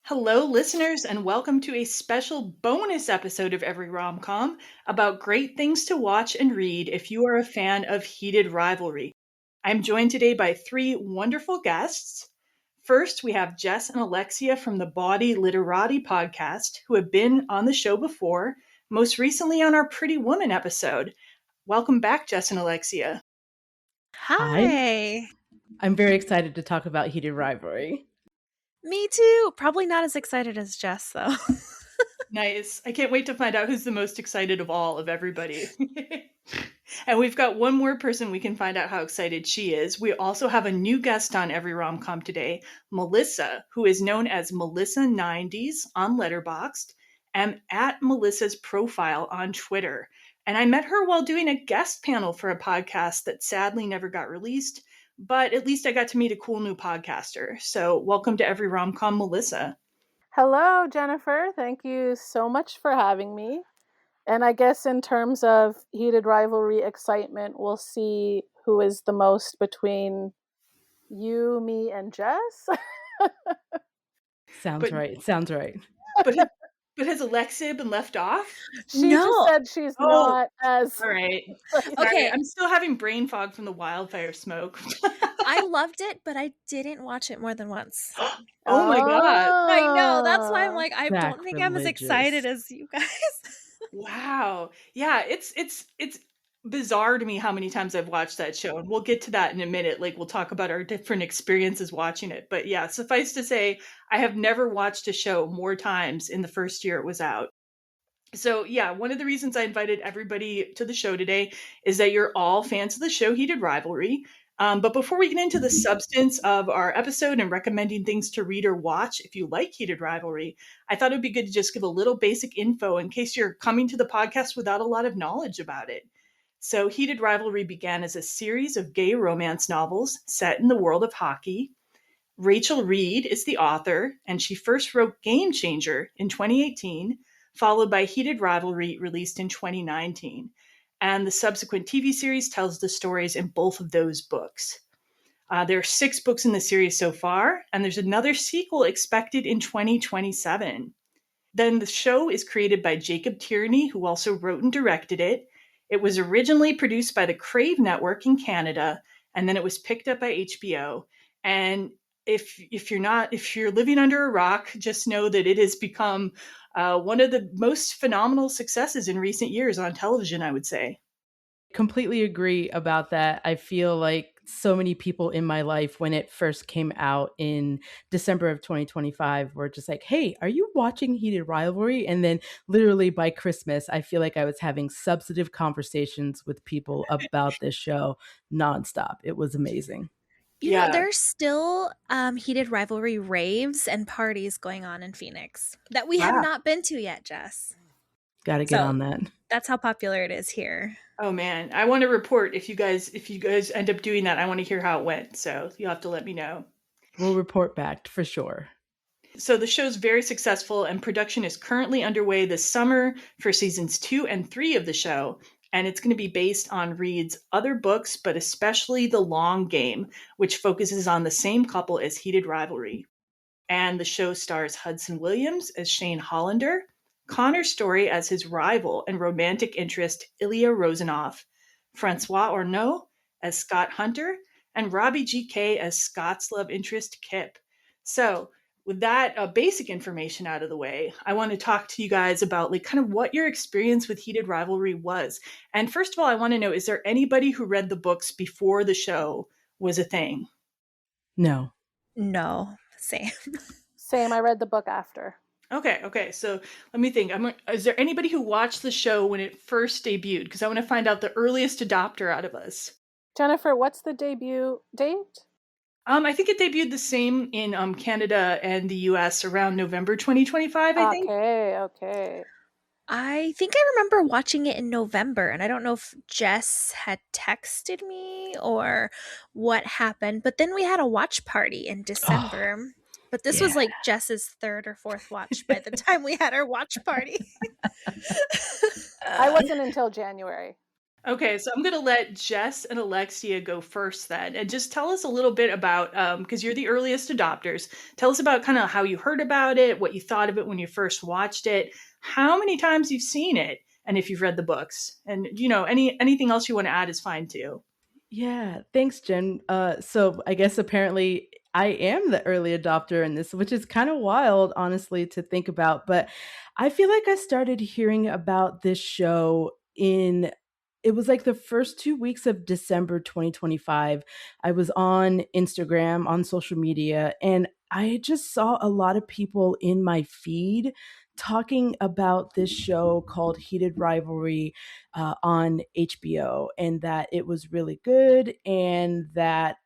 Hello, listeners, and welcome to a special bonus episode of Every Rom Com about great things to watch and read if you are a fan of heated rivalry. I'm joined today by three wonderful guests. First, we have Jess and Alexia from the Bawdy Literati podcast, who have been on the show before, most recently on our Pretty Woman episode. Welcome back, Jess and Alexia. Hi. I'm very excited to talk about heated rivalry. Me too. Probably not as excited as Jess, though. Nice. I can't wait to find out who's the most excited of all of everybody. And we've got one more person we can find out how excited she is. We also have a new guest on Every Rom Com today, Melissa, who is known as Melissa90s on Letterboxd and at Melissa's profile on Twitter. And I met her while doing a guest panel for a podcast that sadly never got released, but at least I got to meet a cool new podcaster. So welcome to Every Rom Com, Melissa. Hello, Jennifer. Thank you so much for having me. And I guess in terms of heated rivalry excitement, we'll see who is the most between you, me, and Jess. Sounds right. But has Alexia been left off? She just said she's not as... All right. Okay. I'm still having brain fog from the wildfire smoke. I loved it, but I didn't watch it more than once. Oh my God. I know. That's why I'm like, I Sacrilegious. don't think I'm as excited as you guys. Wow. Yeah, it's bizarre to me how many times I've watched that show, and we'll get to that in a minute. Like, we'll talk about our different experiences watching it. But yeah, suffice to say, I have never watched a show more times in the first year it was out. So yeah, one of the reasons I invited everybody to the show today is that you're all fans of the show Heated Rivalry. But before we get into the substance of our episode and recommending things to read or watch if you like Heated Rivalry, I thought it would be good to just give a little basic info in case you're coming to the podcast without a lot of knowledge about it. So Heated Rivalry began as a series of gay romance novels set in the world of hockey. Rachel Reed is the author, and she first wrote Game Changer in 2018, followed by Heated Rivalry, released in 2019. And the subsequent TV series tells the stories in both of those books. There are 6 books in the series so far, and there's another sequel expected in 2027. Then the show is created by Jacob Tierney, who also wrote and directed it. It was originally produced by the Crave Network in Canada, and then it was picked up by HBO. And if you're living under a rock, just know that it has become one of the most phenomenal successes in recent years on television, I would say. Completely agree about that. I feel like so many people in my life, when it first came out in December of 2025, were just like, hey, are you watching Heated Rivalry? And then literally by Christmas, I feel like I was having substantive conversations with people about this show nonstop. It was amazing. You know, there's still Heated Rivalry raves and parties going on in Phoenix that we have not been to yet, Jess. Got to get on that. That's how popular it is here. Oh man, I want to report if you guys end up doing that. I want to hear how it went. So you'll have to let me know. We'll report back for sure. So the show's very successful, and production is currently underway this summer for seasons 2 and 3 of the show. And it's going to be based on Reed's other books, but especially The Long Game, which focuses on the same couple as Heated Rivalry. And the show stars Hudson Williams as Shane Hollander, Connor Story as his rival and romantic interest Ilya Rozanov, Francois Ornault as Scot Hunter, and Robbie GK as Scott's love interest Kip. So with that basic information out of the way, I want to talk to you guys about like kind of what your experience with Heated Rivalry was. And first of all, I want to know, is there anybody who read the books before the show was a thing? No. Same. Same. I read the book after. Okay. So let me think. Is there anybody who watched the show when it first debuted? Because I want to find out the earliest adopter out of us. Jennifer, what's the debut date? I think it debuted the same in Canada and the US around November 2025, I think. Okay. I think I remember watching it in November, and I don't know if Jess had texted me or what happened, but then we had a watch party in December. But this was like Jess's 3rd or 4th watch by the time we had our watch party. I wasn't until January. Okay, so I'm going to let Jess and Alexia go first then. And just tell us a little bit about, because you're the earliest adopters, tell us about kind of how you heard about it, what you thought of it when you first watched it, how many times you've seen it, and if you've read the books. And, anything else you want to add is fine too. Yeah, thanks, Jen. So I guess apparently I am the early adopter in this, which is kind of wild, honestly, to think about. But I feel like I started hearing about this show it was like the first 2 weeks of December 2025. I was on Instagram, on social media, and I just saw a lot of people in my feed talking about this show called Heated Rivalry on HBO, and that it was really good, and that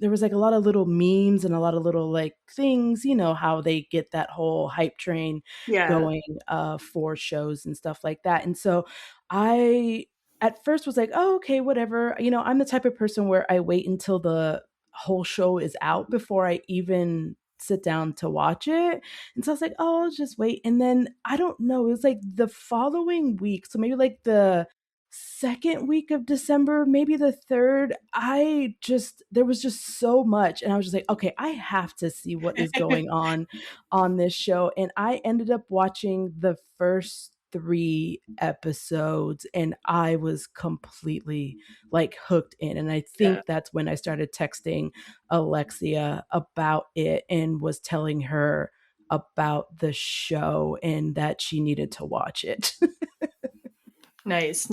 there was like a lot of little memes and a lot of little like things, how they get that whole hype train Yeah. going for shows and stuff like that. And so I at first was like, oh, okay, whatever. I'm the type of person where I wait until the whole show is out before I even sit down to watch it. And so I was like, oh, I'll just wait. And then I don't know, it was like the following week. So maybe like the second week of December, maybe the third, there was just so much. And I was just like, okay, I have to see what is going on this show. And I ended up watching the first 3 episodes and I was completely like hooked in. And I think that's when I started texting Alexia about it and was telling her about the show and that she needed to watch it. Nice.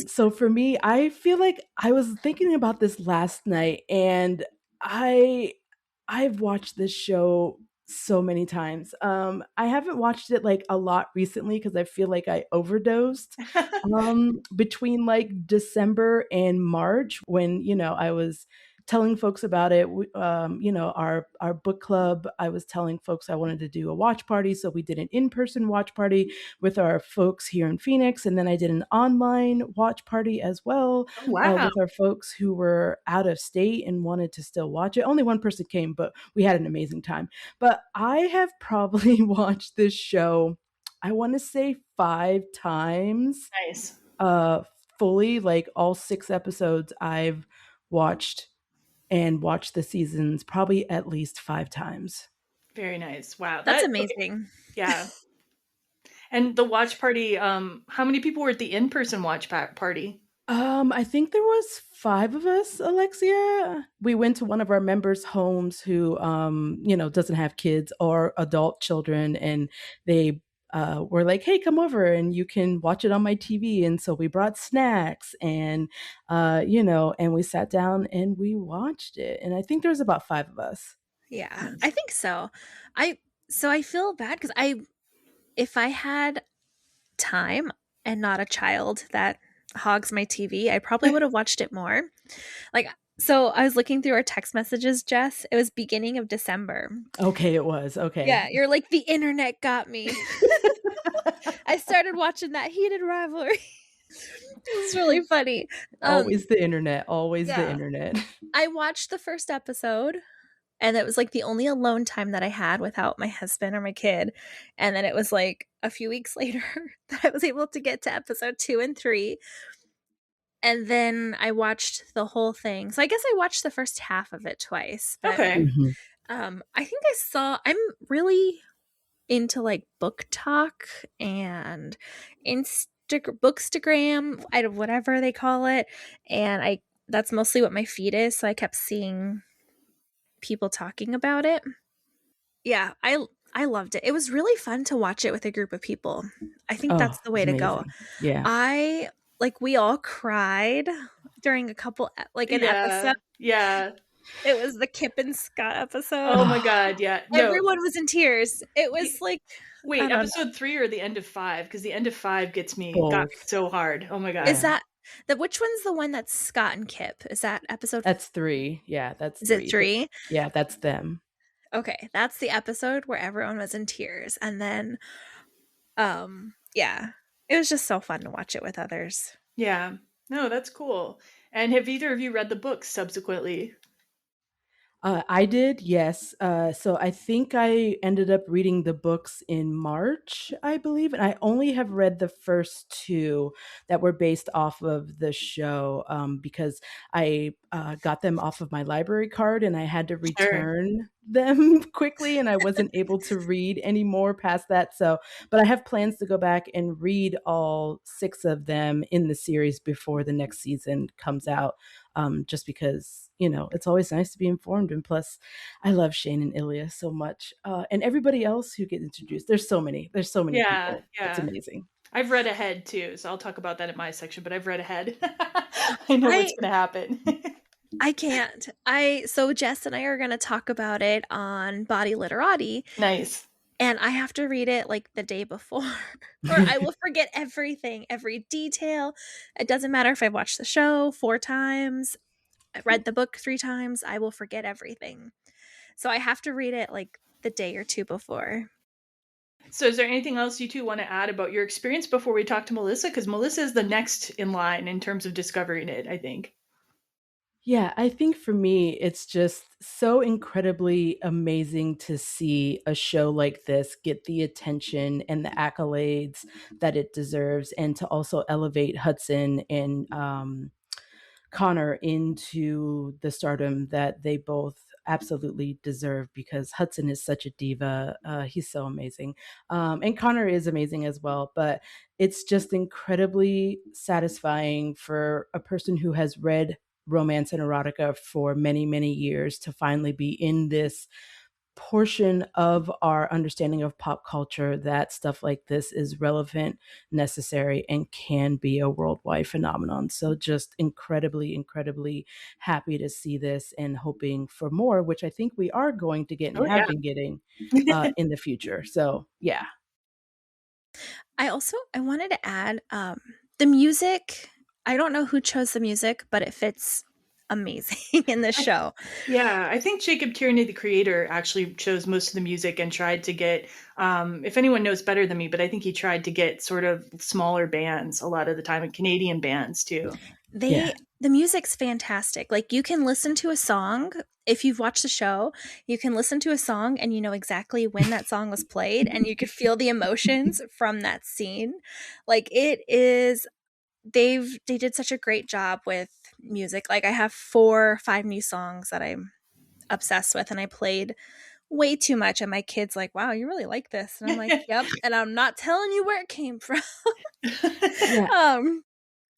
So for me, I feel like I was thinking about this last night, and I've watched this show so many times. I haven't watched it like a lot recently because I feel like I overdosed between like December and March when I was telling folks about it. Our book club, I was telling folks I wanted to do a watch party, so we did an in-person watch party with our folks here in Phoenix, and then I did an online watch party as well Oh, wow. with our folks who were out of state and wanted to still watch it. Only one person came, but we had an amazing time. But I have probably watched this show, I want to say 5 times. Nice. Fully, like all 6 episodes I've watched the seasons probably at least 5 times. Very nice. Wow. That's amazing. Yeah. And the watch party, how many people were at the in-person watch party? I think there was 5 of us, Alexia. We went to one of our members' homes who, doesn't have kids or adult children, and they were like, "Hey, come over and you can watch it on my TV." And so we brought snacks, and and we sat down and we watched it. And I think there was about 5 of us. Yeah, I think so. I feel bad because if I had time and not a child that hogs my TV, I probably would have watched it more. Like, so I was looking through our text messages, Jess. It was beginning of December. Okay, it was. Okay. Yeah, you're like, the internet got me. I started watching that Heated Rivalry. It was really funny. Always the internet. Always the internet. I watched the first episode, and it was like the only alone time that I had without my husband or my kid. And then it was like a few weeks later that I was able to get to episode 2 and 3. And then I watched the whole thing. So I guess I watched the first half of it twice. But, Okay. I think I'm really into like book talk and bookstagram, whatever they call it. And that's mostly what my feed is. So I kept seeing people talking about it. Yeah, I loved it. It was really fun to watch it with a group of people. I think that's the way to go. Yeah. We all cried during a couple, like an episode. Yeah. It was the Kip and Scott episode. Oh my God, yeah. No. Everyone was in tears. It was like... Wait, episode 3 or the end of 5? Because the end of 5 got me so hard. Oh my God. Is that... which one's the one that's Scott and Kip? Is that episode... That's 3. Yeah, that's 3. Is it 3? Yeah, that's them. Okay, that's the episode where everyone was in tears. And then, yeah, it was just so fun to watch it with others. Yeah. No, that's cool. And have either of you read the books subsequently? I did, yes. So I think I ended up reading the books in March, I believe, and I only have read the first two that were based off of the show because I got them off of my library card and I had to Sure. return them quickly, and I wasn't able to read any more past that. So, but I have plans to go back and read all six of them in the series before the next season comes out. Just because, it's always nice to be informed. And plus, I love Shane and Ilya so much. And everybody else who gets introduced. There's so many Yeah, people. It's yeah. amazing. I've read ahead too, so I'll talk about that in my section, but I've read ahead. I know what's I going to happen. I can't. So Jess and I are going to talk about it on Bawdy Literati, Nice. and I have to read it like the day before, or I will forget everything, every detail. It doesn't matter if I've watched the show 4 times, I read the book 3 times, I will forget everything. So I have to read it like the day or two before. So is there anything else you two want to add about your experience before we talk to Melissa? Because Melissa is the next in line in terms of discovering it, I think. Yeah, I think for me, it's just so incredibly amazing to see a show like this get the attention and the accolades that it deserves, and to also elevate Hudson and Connor into the stardom that they both absolutely deserve, because Hudson is such a diva. He's so amazing. And Connor is amazing as well. But it's just incredibly satisfying for a person who has read romance and erotica for many, many years to finally be in this portion of our understanding of pop culture that stuff like this is relevant, necessary, and can be a worldwide phenomenon. So just incredibly, incredibly happy to see this and hoping for more, which I think we are going to get and Oh, have yeah. been getting in the future. So yeah. I wanted to add the music. I don't know who chose the music, but it fits amazing in the show. Yeah, I think Jacob Tierney, the creator, actually chose most of the music and tried to get, if anyone knows better than me, but I think he tried to get sort of smaller bands a lot of the time, and Canadian bands too. Yeah. The music's fantastic. Like, you can listen to a song. If you've watched the show, you can listen to a song and you know exactly when that song was played, and you could feel the emotions from that scene. Like, it is they did such a great job with music. Like, I have 4 or 5 new songs that I'm obsessed with, and I played way too much, and my kid's like, "Wow, you really like this." And I'm like, "Yep." And I'm not telling you where it came from. Yeah. um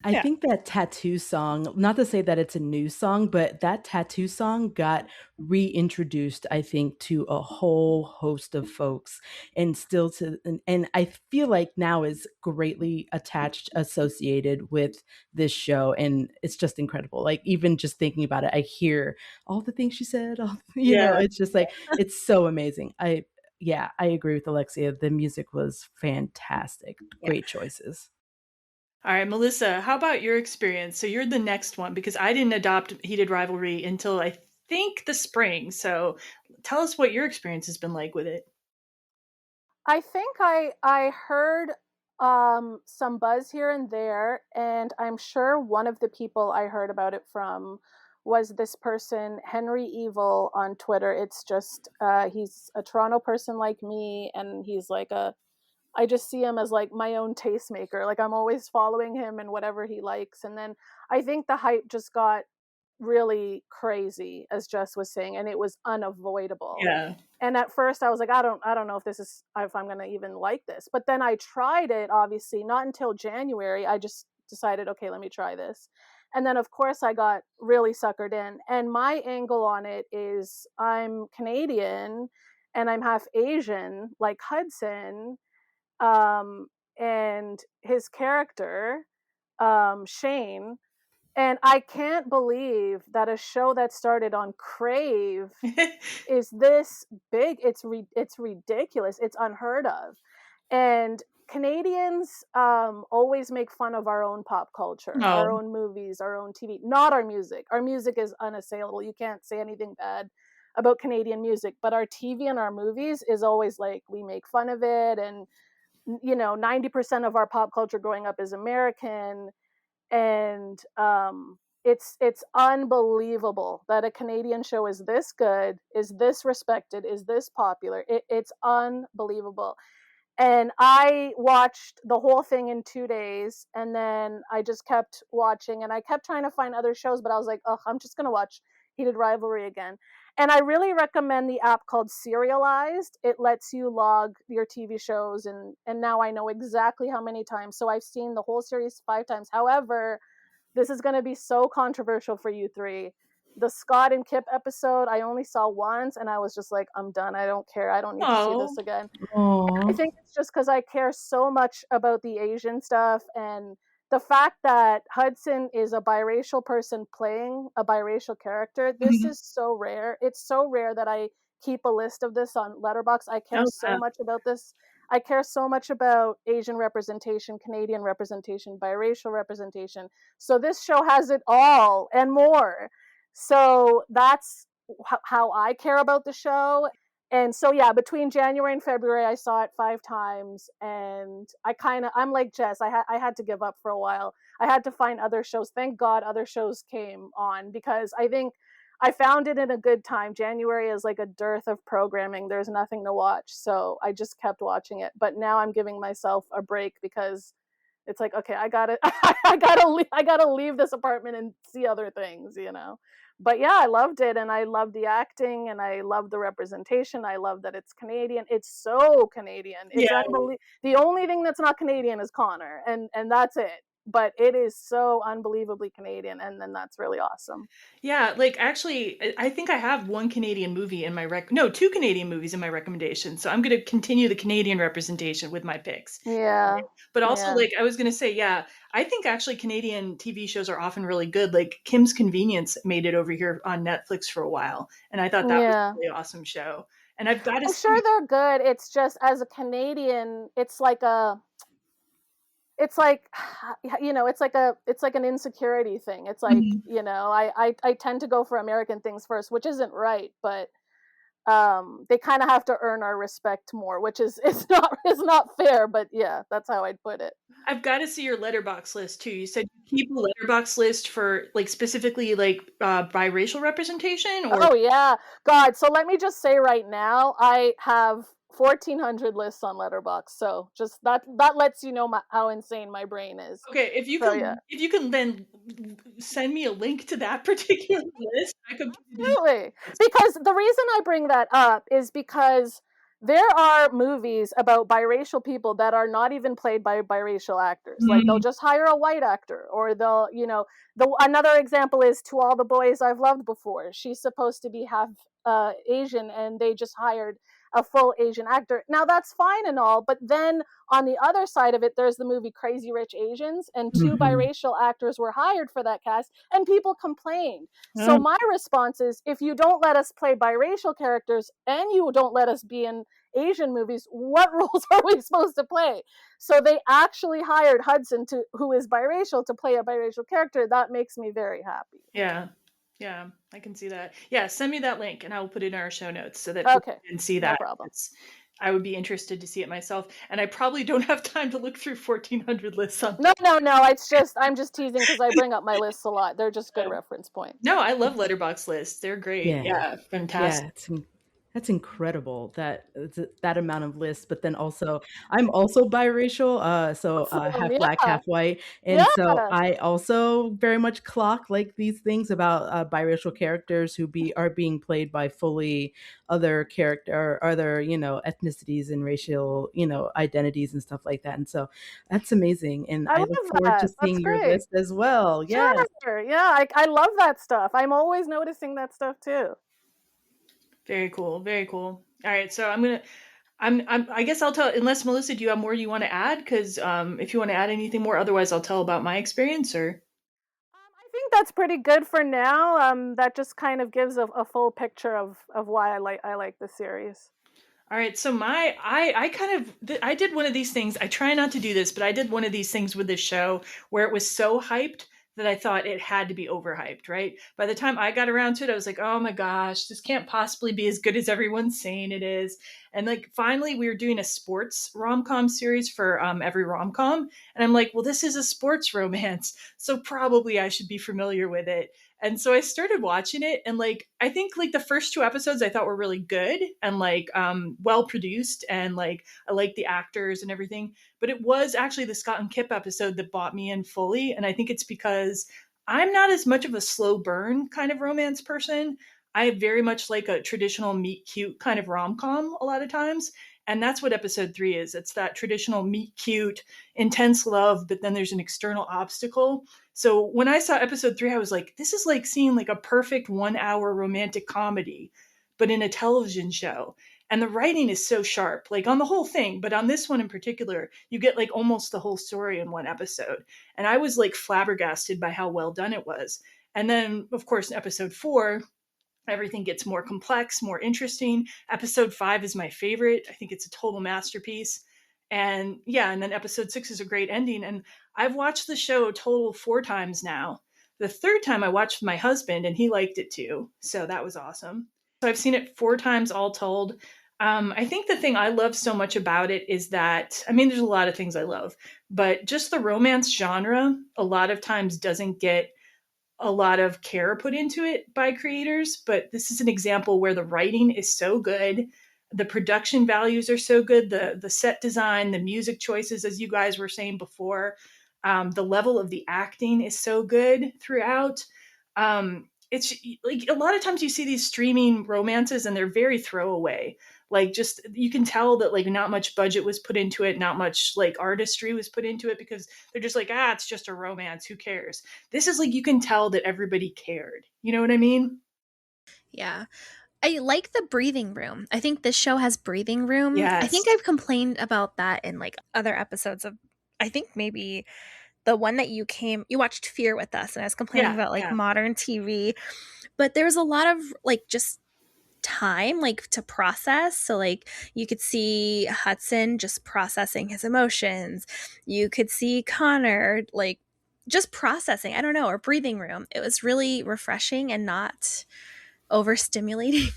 I Yeah. think that tattoo song, not to say that it's a new song, but that tattoo song got reintroduced, I think, to a whole host of folks, and still and I feel like now is greatly attached, associated with this show. And it's just incredible. Like, even just thinking about it, I hear all the things she said, Yeah. it's just like, it's so amazing. Yeah, I agree with Alexia. The music was fantastic. Yeah. Great choices. All right, Melissa, how about your experience? So you're the next one, because I didn't adopt Heated Rivalry until I think the spring. So tell us what your experience has been like with it. I think I heard some buzz here and there, and I'm sure one of the people I heard about it from was this person, Henry Evil, on Twitter. It's just he's a Toronto person like me, and he's like I just see him as like my own tastemaker. Like, I'm always following him and whatever he likes. And then I think the hype just got really crazy, as Jess was saying, and it was unavoidable. Yeah. And at first I was like, I don't know if I'm gonna even like this. But then I tried it, obviously, not until January. I just decided, okay, let me try this. And then of course I got really suckered in. And my angle on it is I'm Canadian and I'm half Asian, like Hudson, and his character, Shane. And I can't believe that a show that started on Crave is this big. It's ridiculous. It's unheard of. And Canadians always make fun of our own pop culture, our Oh, own movies, our own TV, not our music. Our music is unassailable. You can't say anything bad about Canadian music, but our TV and our movies is always like, we make fun of it. And 90% of our pop culture growing up is American. And it's unbelievable that a Canadian show is this good, is this respected, is this popular. It's unbelievable. And I watched the whole thing in 2 days, and then I just kept watching, and I kept trying to find other shows, but I was like, oh, I'm just going to watch Heated Rivalry again. And I really recommend the app called Serialized. It lets you log your TV shows, and now I know exactly how many times. So I've seen the whole series 5 times. However, this is going to be so controversial for you three. The Scot and Kip episode, I only saw once, and I was just like, I'm done. I don't care. I don't need to see this again. I think it's just because I care so much about the Asian stuff, and the fact that Hudson is a biracial person playing a biracial character. This is so rare. It's so rare that I keep a list of this on Letterboxd. I care so much about this. I care so much about Asian representation, Canadian representation, biracial representation. So this show has it all and more. So that's how I care about the show. And so, yeah, between January and February, I saw it 5 times, and I'm like Jess. I had to give up for a while. I had to find other shows. Thank God other shows came on, because I think I found it in a good time. January is like a dearth of programming. There's nothing to watch. So I just kept watching it. But now I'm giving myself a break, because it's like, okay, I gotta leave this apartment and see other things, you know. But yeah, I loved it, and I loved the acting, and I love the representation. I love that it's Canadian. It's so Canadian. It's unbelievable. The only thing that's not Canadian is Connor, and that's it. But it is so unbelievably Canadian, and then that's really awesome. Yeah, like actually, I think I have one Canadian movie in my 2 Canadian movies in my recommendation. So I'm going to continue the Canadian representation with my picks. Yeah. But also, like I was going to say, yeah, I think actually Canadian TV shows are often really good. Like Kim's Convenience made it over here on Netflix for a while, and I thought that was a really awesome show. And I've got to. I'm sure they're good. It's just, as a Canadian, it's like you know, it's like an insecurity thing. It's like, you know, I tend to go for American things first, which isn't right, but they kind of have to earn our respect more, which is it's not fair, but yeah, that's how I'd put it. I've got to see your Letterboxd list too. You said you keep a Letterboxd list for like specifically like biracial representation, or? Oh yeah, God. So let me just say right now, I have 1,400 lists on Letterboxd. So just that lets you know how insane my brain is. Okay, if you can then send me a link to that particular list, I could. Absolutely. Because the reason I bring that up is because there are movies about biracial people that are not even played by biracial actors. Like they'll just hire a white actor, or they'll, you know, another example is To All the Boys I've Loved Before. She's supposed to be half Asian, and they just hired a full Asian actor. Now that's fine and all, but then on the other side of it, there's the movie Crazy Rich Asians, and 2 biracial actors were hired for that cast, and people complained. So my response is, if you don't let us play biracial characters and you don't let us be in Asian movies, what roles are we supposed to play? So they actually hired Hudson, who is biracial, to play a biracial character. That makes me very happy. Yeah, I can see that. Yeah, send me that link and I will put it in our show notes so that people can see that. No problem. I would be interested to see it myself, and I probably don't have time to look through 1,400 lists on. No. I'm just teasing because I bring up my lists a lot. They're just good reference points. No, I love Letterboxd lists. They're great. Yeah, fantastic. Yeah, that's incredible, that amount of lists. But then also, I'm also biracial, so half black, half white, and so I also very much clock like these things about biracial characters who are being played by fully other you know, ethnicities and racial, you know, identities and stuff like that. And so that's amazing, and I look forward to seeing your list as well. Sure. Yeah, I love that stuff. I'm always noticing that stuff too. Very cool. Very cool. All right. So I guess I'll tell, unless Melissa, do you have more you want to add? Because if you want to add anything more, otherwise I'll tell about my experience, or. I think that's pretty good for now. That just kind of gives a full picture of why I like the series. All right. So I did one of these things. I try not to do this, but I did one of these things with this show where it was so hyped that I thought it had to be overhyped, right? By the time I got around to it, I was like, oh my gosh, this can't possibly be as good as everyone's saying it is. And like finally we were doing a sports rom-com series for Every Rom Com. And I'm like, well, this is a sports romance, so probably I should be familiar with it. And so I started watching it, and like I think like the first two episodes I thought were really good and like well produced, and like I liked the actors and everything. But it was actually the Scott and Kip episode that bought me in fully. And I think it's because I'm not as much of a slow burn kind of romance person. I very much like a traditional meet cute kind of rom com a lot of times. And that's what episode 3 is. It's that traditional meet cute, intense love, but then there's an external obstacle. So when I saw episode 3, I was like, this is like seeing like a perfect 1 hour romantic comedy, but in a television show. And the writing is so sharp, like on the whole thing, but on this one in particular, you get like almost the whole story in one episode. And I was like flabbergasted by how well done it was. And then, of course, in episode 4, everything gets more complex, more interesting. Episode 5 is my favorite. I think it's a total masterpiece. And yeah, and then episode 6 is a great ending. And I've watched the show a total 4 times now. The third time I watched with my husband, and he liked it too. So that was awesome. So I've seen it 4 times all told. I think the thing I love so much about it is that, I mean, there's a lot of things I love, but just the romance genre a lot of times doesn't get a lot of care put into it by creators. But this is an example where the writing is so good. The production values are so good. The set design, the music choices, as you guys were saying before, the level of the acting is so good throughout. It's like a lot of times you see these streaming romances and they're very throwaway. Like just you can tell that like not much budget was put into it, not much like artistry was put into it, because they're just like, it's just a romance, who cares? This is like you can tell that everybody cared. You know what I mean? Yeah. I like the breathing room. I think this show has breathing room. I Yes. think I've complained about that in like other episodes of, I think maybe the one that you watched Fear with us, and I was complaining about like modern TV, but there's a lot of like just time like to process. So like you could see Hudson just processing his emotions. You could see Connor like just processing, I don't know, or breathing room. It was really refreshing and not overstimulating.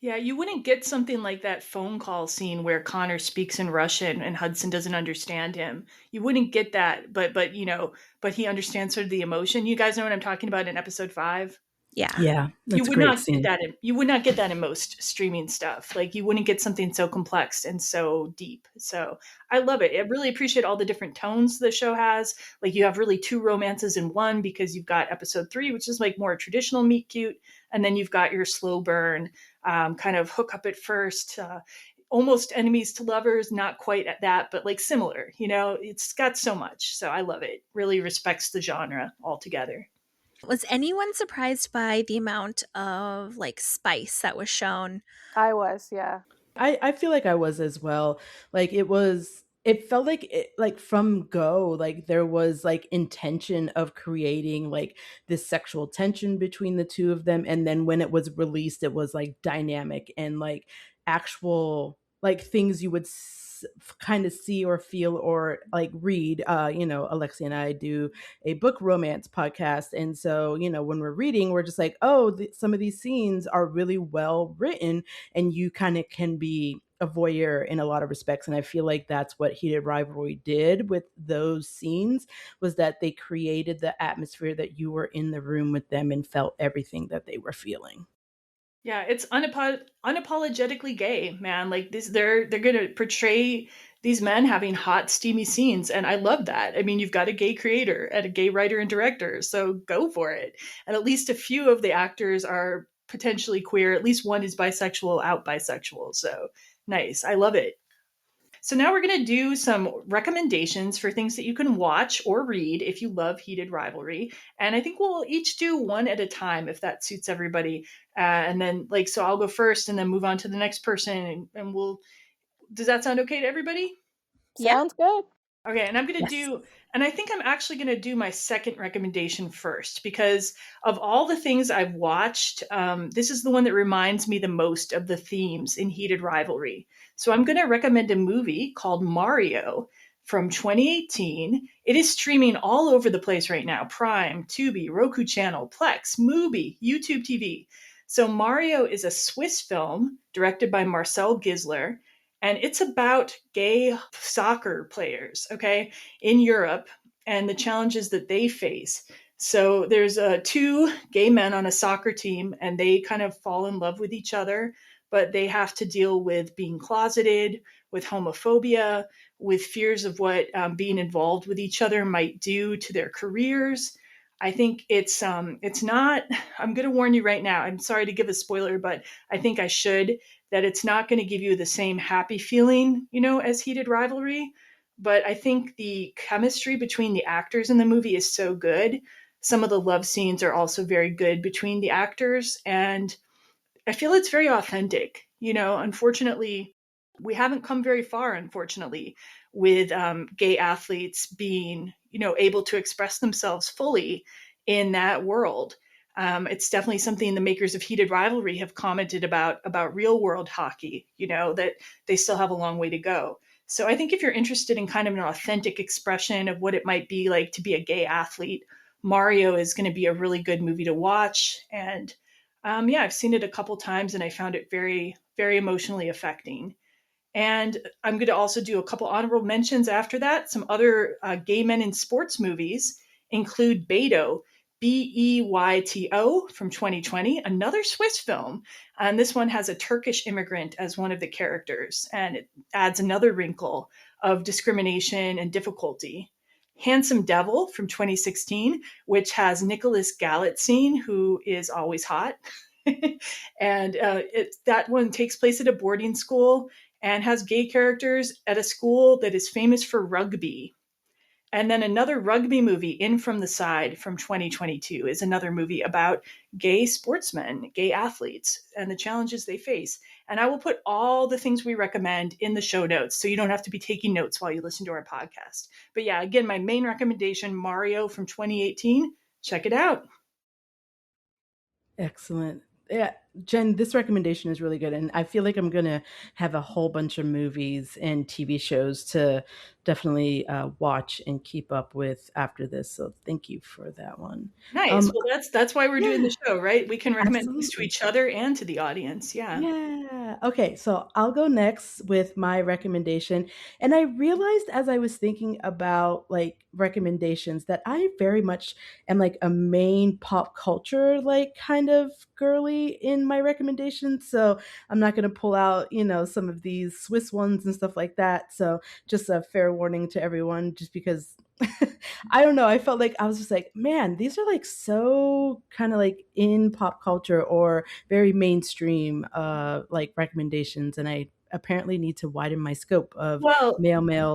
Yeah, you wouldn't get something like that phone call scene where Connor speaks in Russian and Hudson doesn't understand him. You wouldn't get that, but you know, but he understands sort of the emotion. You guys know what I'm talking about in episode 5? Yeah, You that's a would great not scene. get that you would not get that in most streaming stuff. Like you wouldn't get something so complex and so deep. So I love it. I really appreciate all the different tones the show has. Like you have really 2 romances in one, because you've got episode 3, which is like more traditional meet cute, and then you've got your slow burn, kind of hook up at first, almost enemies to lovers, not quite at that, but like similar. You know, it's got so much. So I love it. Really respects the genre altogether. Was anyone surprised by the amount of like spice that was shown? I was, yeah. I feel like I was as well. Like it felt like like from go, like there was like intention of creating like this sexual tension between the two of them. And then when it was released, it was like dynamic and like actual like things you would kind of see or feel or like read. Alexia and I do a book romance podcast, and so when we're reading, we're just like, oh, some of these scenes are really well written, and you kind of can be a voyeur in a lot of respects. And I feel like that's what Heated Rivalry did with those scenes, was that they created the atmosphere that you were in the room with them and felt everything that they were feeling. Yeah, it's unapologetically gay, man. Like this, they're gonna portray these men having hot, steamy scenes, and I love that. I mean, you've got a gay creator and a gay writer and director, so go for it. And at least a few of the actors are potentially queer. At least one is bisexual, out bisexual. So nice. I love it. So now we're going to do some recommendations for things that you can watch or read if you love Heated Rivalry. And I think we'll each do one at a time if that suits everybody. And then so I'll go first and then move on to the next person. And does that sound okay to everybody? Sounds good. Okay, and I'm going to do, and I think I'm actually going to do my second recommendation first, because of all the things I've watched, this is the one that reminds me the most of the themes in Heated Rivalry. So I'm going to recommend a movie called Mario from 2018. It is streaming all over the place right now: Prime, Tubi, Roku Channel, Plex, Mubi, YouTube TV. So Mario is a Swiss film directed by Marcel Gisler, and it's about gay soccer players, okay, in Europe and the challenges that they face. So there's two gay men on a soccer team, and they kind of fall in love with each other, but they have to deal with being closeted, with homophobia, with fears of what being involved with each other might do to their careers. I think it's not. I'm going to warn you right now. I'm sorry to give a spoiler, but I think I should, that it's not going to give you the same happy feeling, as Heated Rivalry. But I think the chemistry between the actors in the movie is so good. Some of the love scenes are also very good between the actors, and I feel it's very authentic. Unfortunately, we haven't come very far, unfortunately, with gay athletes being, able to express themselves fully in that world. It's definitely something the makers of Heated Rivalry have commented about real world hockey, that they still have a long way to go. So I think if you're interested in kind of an authentic expression of what it might be like to be a gay athlete, Mario is going to be a really good movie to watch. And yeah, I've seen it a couple times and I found it very, very emotionally affecting. And I'm going to also do a couple honorable mentions after that. Some other gay men in sports movies include Beyto, Beyto from 2020, another Swiss film. And this one has a Turkish immigrant as one of the characters, and it adds another wrinkle of discrimination and difficulty. Handsome Devil from 2016, which has Nicholas Galitzine, who is always hot. And that one takes place at a boarding school and has gay characters at a school that is famous for rugby. And then another rugby movie, In From the Side from 2022, is another movie about gay sportsmen, gay athletes, and the challenges they face. And I will put all the things we recommend in the show notes, so you don't have to be taking notes while you listen to our podcast. But yeah, again, my main recommendation, Mario from 2018. Check it out. Excellent. Yeah, Jen, this recommendation is really good. And I feel like I'm going to have a whole bunch of movies and TV shows to definitely watch and keep up with after this. So thank you for that one. Nice. Well, that's why we're doing Yeah, the show, right? We can recommend things to absolutely. each other and to the audience. Yeah. Yeah. Okay. So I'll go next with my recommendation. And I realized as I was thinking about like recommendations that I very much am like a main pop culture, like kind of girly in my recommendations. So I'm not going to pull out, some of these Swiss ones and stuff like that. So just a fair warning to everyone, just because I don't know. I felt like I was just like, man, these are like so kind of like in pop culture or very mainstream like recommendations, and I apparently need to widen my scope of Well, male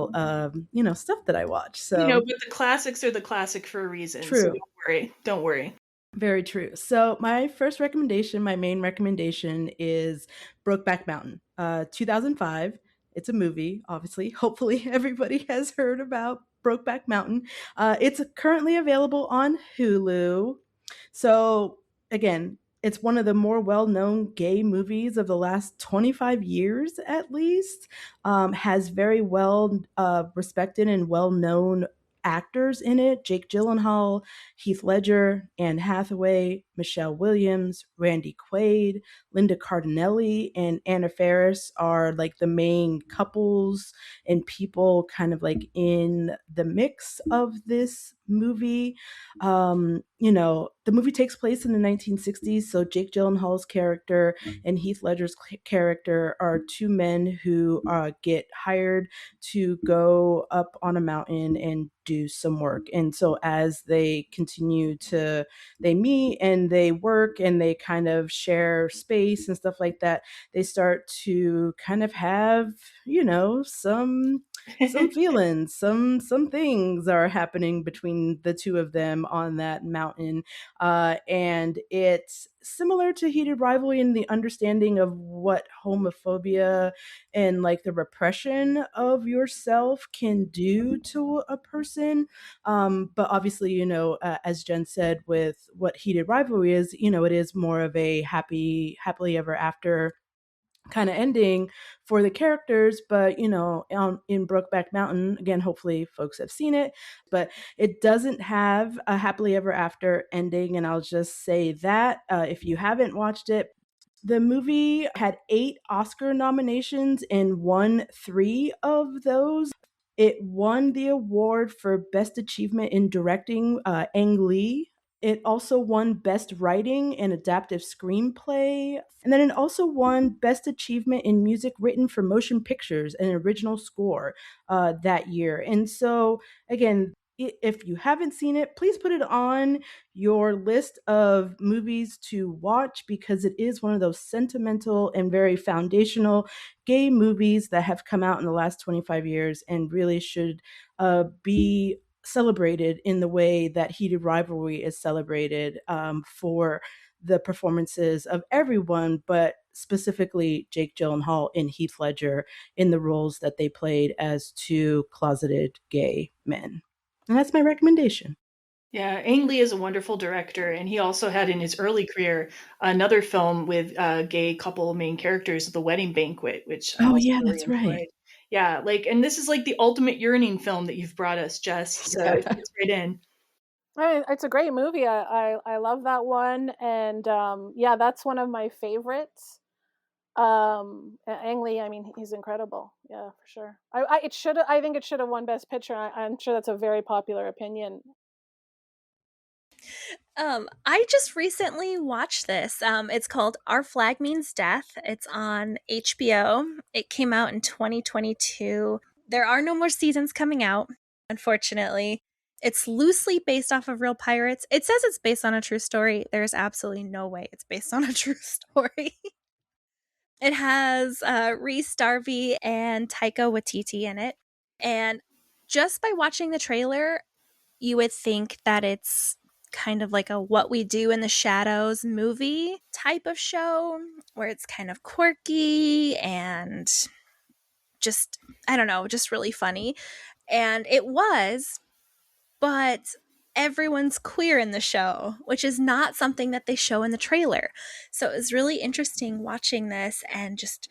stuff that I watch. So but the classics are the classic for a reason. So true. don't worry. Don't worry. Very true. So my first recommendation, my main recommendation is Brokeback Mountain, 2005. It's a movie, obviously. Hopefully everybody has heard about Brokeback Mountain. It's currently available on Hulu. So again, it's one of the more well-known gay movies of the last 25 years, at least. Has very well respected and well-known actors in it: Jake Gyllenhaal, Heath Ledger, Anne Hathaway, Michelle Williams, Randy Quaid, Linda Cardinelli, and Anna Faris are like the main couples and people kind of like in the mix of this movie. The movie takes place in the 1960s, so Jake Gyllenhaal's character and Heath Ledger's character are two men who get hired to go up on a mountain and do some work. And so as they continue to, they meet and they work and they kind of share space and stuff like that, they start to kind of have, some feelings, some things are happening between the two of them on that mountain. And it's similar to Heated Rivalry in the understanding of what homophobia and like the repression of yourself can do to a person. But obviously, as Jen said, with what Heated Rivalry is, it is more of a happily ever after kind of ending for the characters. But in Brokeback Mountain, again, hopefully folks have seen it, but it doesn't have a happily ever after ending. And I'll just say that if you haven't watched it, the movie had 8 Oscar nominations and won 3 of those. It won the award for Best Achievement in Directing, Ang Lee. It also won Best Writing and Adaptive Screenplay. And then it also won Best Achievement in Music Written for Motion Pictures and Original Score that year. And so, again, if you haven't seen it, please put it on your list of movies to watch, because it is one of those sentimental and very foundational gay movies that have come out in the last 25 years and really should be celebrated in the way that Heated Rivalry is celebrated, for the performances of everyone, but specifically Jake Gyllenhaal and Heath Ledger in the roles that they played as 2 closeted gay men. And that's my recommendation. Yeah, Ang Lee is a wonderful director, and he also had in his early career another film with gay couple main characters, The Wedding Banquet, which I Oh, also yeah, really that's right. enjoyed. Yeah, and this is like the ultimate yearning film that you've brought us, Jess. So it fits right in. It's a great movie. I love that one, and yeah, that's one of my favorites. Ang Lee, I mean, he's incredible. Yeah, for sure. I think it should have won Best Picture. I'm sure that's a very popular opinion. I just recently watched this. It's called Our Flag Means Death. It's on HBO. It came out in 2022. There are no more seasons coming out, unfortunately. It's loosely based off of real pirates. It says it's based on a true story. There's absolutely no way it's based on a true story. It has Rhys Darby and Taika Waititi in it. And just by watching the trailer, you would think that it's kind of like a What We Do in the Shadows movie type of show, where it's kind of quirky and just, I don't know, just really funny. And it was, but everyone's queer in the show, which is not something that they show in the trailer. So it was really interesting watching this and just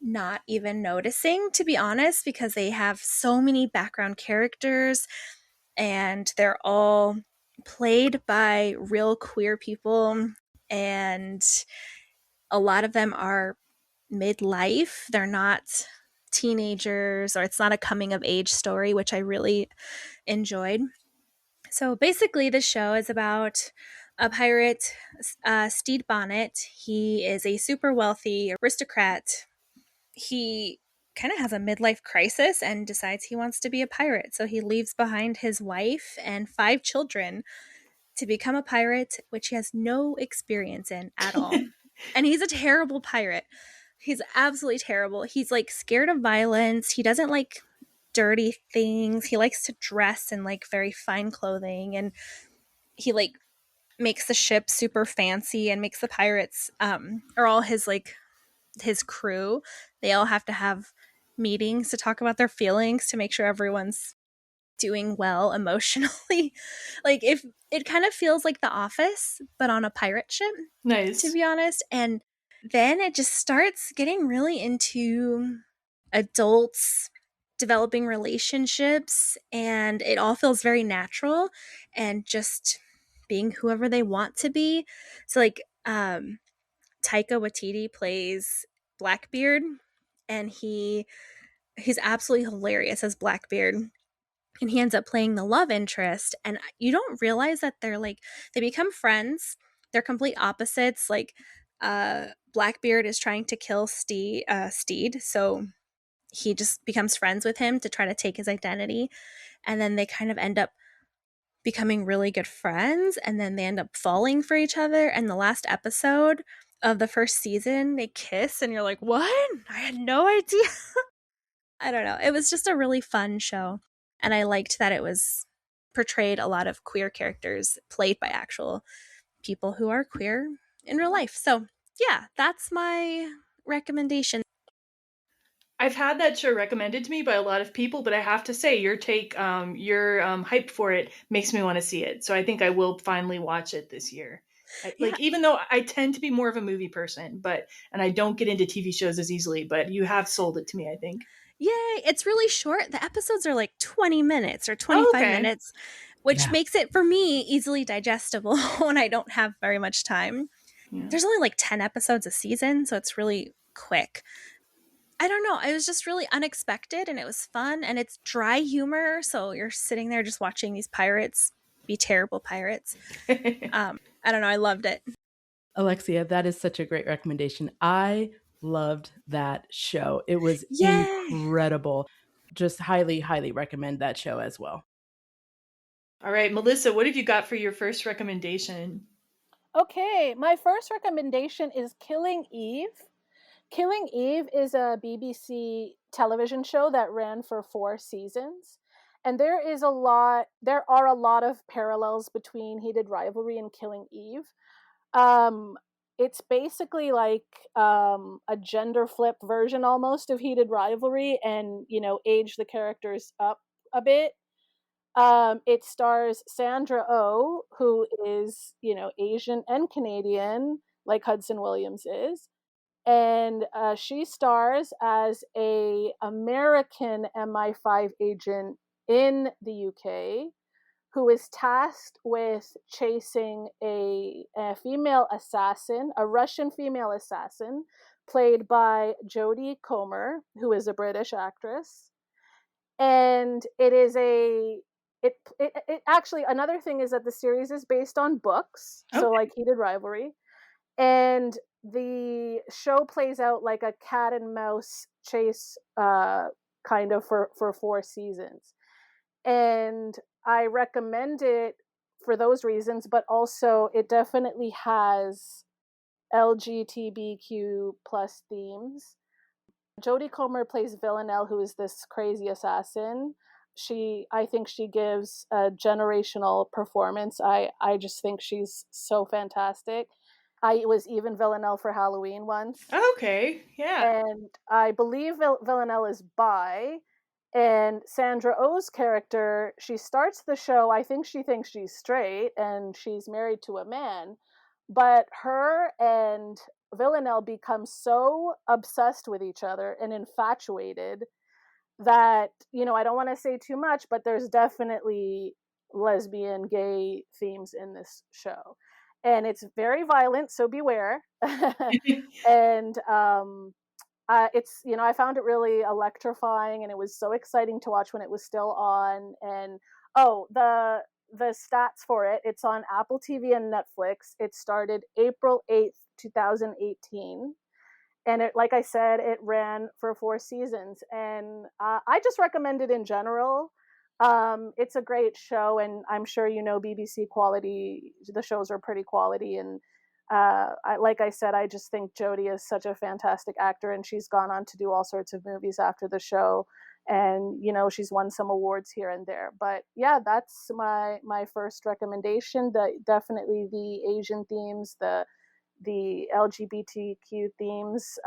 not even noticing, to be honest, because they have so many background characters and they're all played by real queer people, and a lot of them are midlife. They're not teenagers, or it's not a coming of age story, which I really enjoyed. So basically, the show is about a pirate, Stede Bonnet. He is a super wealthy aristocrat. He kind of has a midlife crisis and decides he wants to be a pirate. So he leaves behind his wife and 5 children to become a pirate, which he has no experience in at all. And he's a terrible pirate. He's absolutely terrible. He's like scared of violence. He doesn't like dirty things. He likes to dress in like very fine clothing, and he like makes the ship super fancy and makes the pirates or all his like his crew, they all have to have meetings to talk about their feelings to make sure everyone's doing well emotionally. Like, if it kind of feels like The Office but on a pirate ship, Nice. to be honest. And then it just starts getting really into adults developing relationships, and it all feels very natural and just being whoever they want to be. So like Taika Waititi plays Blackbeard, and he's absolutely hilarious as Blackbeard. And he ends up playing the love interest, and you don't realize that they become friends. They're complete opposites. Like Blackbeard is trying to kill Stede, so he just becomes friends with him to try to take his identity, and then they kind of end up becoming really good friends, and then they end up falling for each other. And the last episode of the first season, they kiss, and you're like, what? I had no idea. I don't know. It was just a really fun show, and I liked that it was portrayed a lot of queer characters played by actual people who are queer in real life. So yeah, that's my recommendation. I've had that show recommended to me by a lot of people, but I have to say your hype for it makes me want to see it. So I think I will finally watch it this year. Like, even though I tend to be more of a movie person, and I don't get into TV shows as easily, but you have sold it to me, I think. Yay, it's really short. The episodes are like 20 minutes or Oh, 25 okay. minutes, which Yeah. makes it for me easily digestible when I don't have very much time. Yeah. There's only like 10 episodes a season, so it's really quick. I don't know. It was just really unexpected and it was fun and it's dry humor. So you're sitting there just watching these pirates be terrible pirates. I don't know. I loved it. Alexia, that is such a great recommendation. I loved that show. It was Yay! incredible. Just highly, highly recommend that show as well. All right, Melissa, what have you got for your first recommendation? Okay, my first recommendation is Killing Eve. Killing Eve is a BBC television show that ran for 4 seasons. And there are a lot of parallels between Heated Rivalry and Killing Eve. It's basically like a gender flip version almost of Heated Rivalry, and age the characters up a bit. It stars Sandra Oh, who is Asian and Canadian, like Hudson Williams is, and she stars as a American MI5 agent in the UK who is tasked with chasing a female assassin, a Russian female assassin, played by Jodie Comer, who is a British actress. And it actually, another thing is that the series is based on books, so like Heated Rivalry, and the show plays out like a cat and mouse chase, kind of for 4 seasons. And I recommend it for those reasons, but also it definitely has LGBTQ plus themes. Jodie Comer plays Villanelle, who is this crazy assassin. I think she gives a generational performance. I just think she's so fantastic. I was even Villanelle for Halloween once. Okay, yeah. And I believe Villanelle is bi. And Sandra Oh's character, she starts the show, I think she thinks she's straight and she's married to a man. But her and Villanelle become so obsessed with each other and infatuated that, I don't want to say too much, but there's definitely lesbian, gay themes in this show. And it's very violent, so beware. And it's, I found it really electrifying, and it was so exciting to watch when it was still on. And the stats for it, it's on Apple TV and Netflix. It started April 8th, 2018. And it, like I said, it ran for 4 seasons. And I just recommend it in general. It's a great show, and I'm sure BBC quality, the shows are pretty quality. And like I said, I just think Jodie is such a fantastic actor, and she's gone on to do all sorts of movies after the show. And, she's won some awards here and there. But yeah, that's my first recommendation. Definitely the Asian themes, the LGBTQ themes,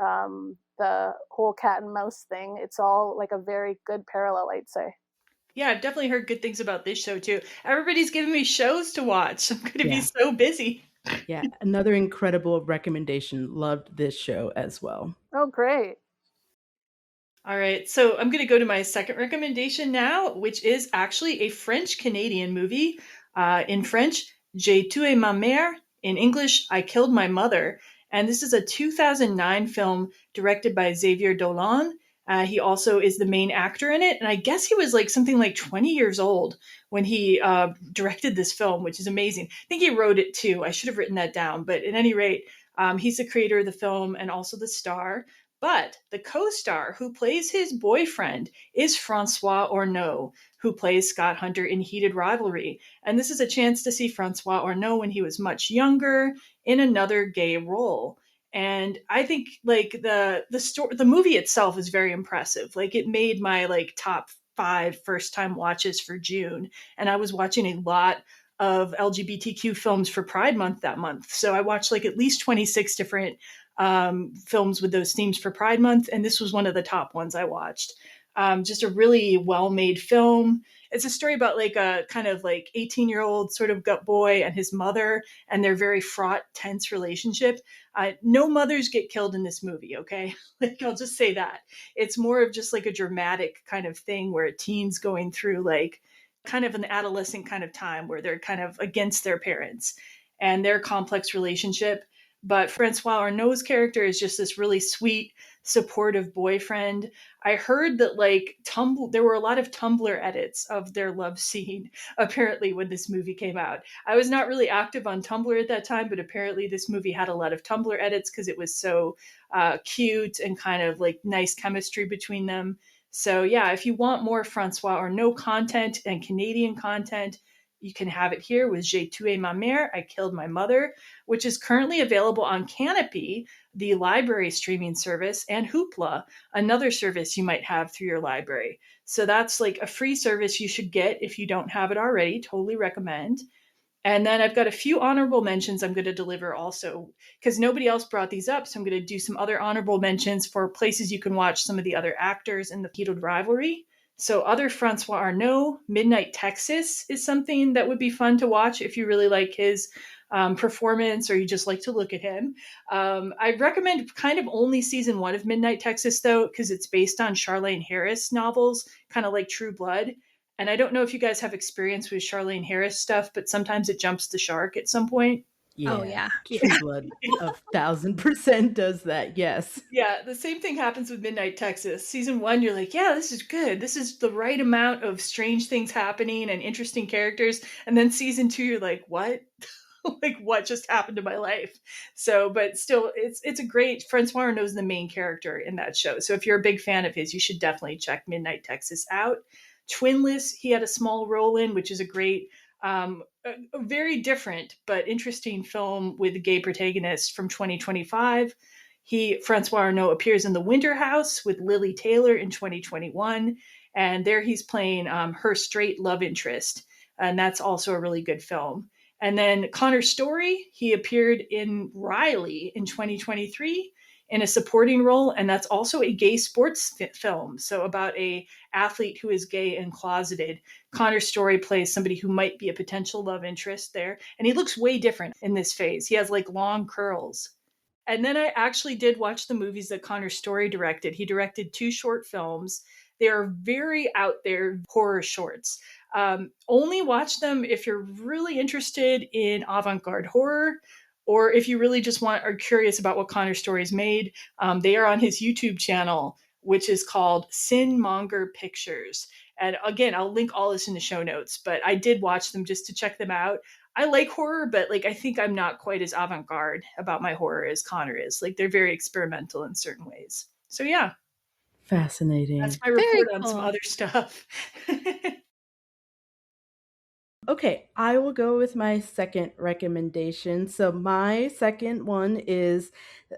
the whole cat and mouse thing. It's all like a very good parallel, I'd say. Yeah, I've definitely heard good things about this show too. Everybody's giving me shows to watch. I'm going to be so busy. Yeah, another incredible recommendation. Loved this show as well. Oh, great. All right, so I'm going to go to my second recommendation now, which is actually a French-Canadian movie. In French, J'ai tué ma mère. In English, I killed my mother. And this is a 2009 film directed by Xavier Dolan. He also is the main actor in it. And I guess he was something like 20 years old when he directed this film, which is amazing. I think he wrote it too. I should have written that down. But at any rate, he's the creator of the film and also the star. But the co-star who plays his boyfriend is Francois Arnault, who plays Scott Hunter in Heated Rivalry. And this is a chance to see Francois Arnault when he was much younger in another gay role. And I think the movie itself is very impressive. It made my top 5 first time watches for June. And I was watching a lot of LGBTQ films for Pride Month that month. So I watched at least 26 different films with those themes for Pride Month, and this was one of the top ones I watched. Just a really well-made film. It's a story about like a kind of like 18-year-old sort of gut boy and his mother and their very fraught, tense relationship. No mothers get killed in this movie, okay? Like, I'll just say that. It's more of just like a dramatic kind of thing where a teen's going through like kind of an adolescent kind of time where they're kind of against their parents and their complex relationship. But Francois Arnault's character is just this really sweet, supportive boyfriend. I heard that like there were a lot of Tumblr edits of their love scene apparently when this movie came out. I was not really active on Tumblr at that time, but apparently this movie had a lot of Tumblr edits because it was so cute and kind of like nice chemistry between them. So yeah, if you want more Francois Arnault content and Canadian content, you can have it here with J'ai tué ma mère, I killed my mother, which is currently available on Canopy, the library streaming service, and Hoopla, another service you might have through your library. So that's like a free service you should get if you don't have it already. Totally recommend. And then I've got a few honorable mentions I'm going to deliver also because nobody else brought these up. So I'm going to do some other honorable mentions for places you can watch some of the other actors in the Heated Rivalry. So other Francois Arnault, Midnight Texas is something that would be fun to watch if you really like his performance or you just like to look at him. I recommend kind of only season 1 of Midnight Texas though, because it's based on Charlaine Harris novels, kind of like True Blood. And I don't know if you guys have experience with Charlaine Harris stuff, but sometimes it jumps the shark at some point. Yeah. Oh, yeah. True Blood 1,000% does that. Yes. Yeah, the same thing happens with Midnight Texas. Season 1, you're like, yeah, this is good. This is the right amount of strange things happening and interesting characters. And then season 2, you're like, what? Like, what just happened to my life? So, but still, it's a great. Francois Arnault's the main character in that show. So if you're a big fan of his, you should definitely check Midnight Texas out. Twinless, he had a small role in, which is a great, a very different but interesting film with a gay protagonist from 2025. Francois Arnault appears in The Winter House with Lily Taylor in 2021, and there he's playing her straight love interest, and that's also a really good film. And then Connor Story, he appeared in Riley in 2023 in a supporting role, and that's also a gay sports film. So about a athlete who is gay and closeted. Connor Story plays somebody who might be a potential love interest there, and he looks way different in this phase. He has like long curls. And then I actually did watch the movies that Connor Story directed. He directed 2 short films. They are very out there horror shorts. Only watch them if you're really interested in avant-garde horror, or if you really just are curious about what Connor Story's made. They are on his YouTube channel, which is called Sin Monger Pictures. And again, I'll link all this in the show notes, but I did watch them just to check them out. I like horror, but like I think I'm not quite as avant-garde about my horror as Connor is. Like they're very experimental in certain ways. So yeah. Fascinating. That's my report on some other stuff. Okay, I will go with my second recommendation. So my second one is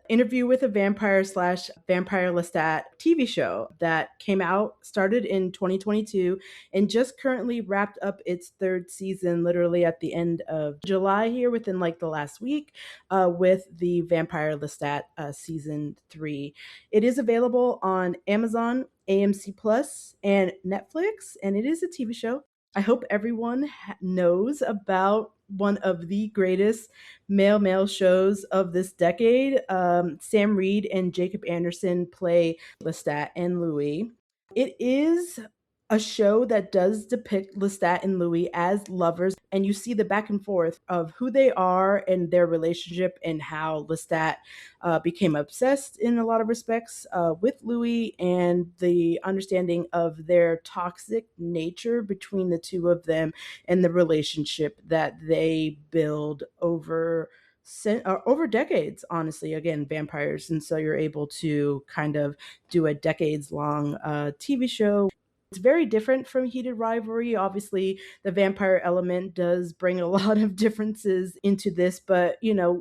Interview with a Vampire / Vampire Lestat TV show that came out, started in 2022, and just currently wrapped up its 3rd season, literally at the end of July here, within like the last week, with the Vampire Lestat season 3. It is available on Amazon, AMC Plus, and Netflix, and it is a TV show. I hope everyone knows about one of the greatest male shows of this decade. Sam Reed and Jacob Anderson play Lestat and Louis. It is a show that does depict Lestat and Louis as lovers, and you see the back and forth of who they are and their relationship and how Lestat became obsessed in a lot of respects with Louis, and the understanding of their toxic nature between the two of them and the relationship that they build over decades, honestly. Again, vampires, and so you're able to kind of do a decades long TV show. It's very different from Heated Rivalry. Obviously, the vampire element does bring a lot of differences into this, but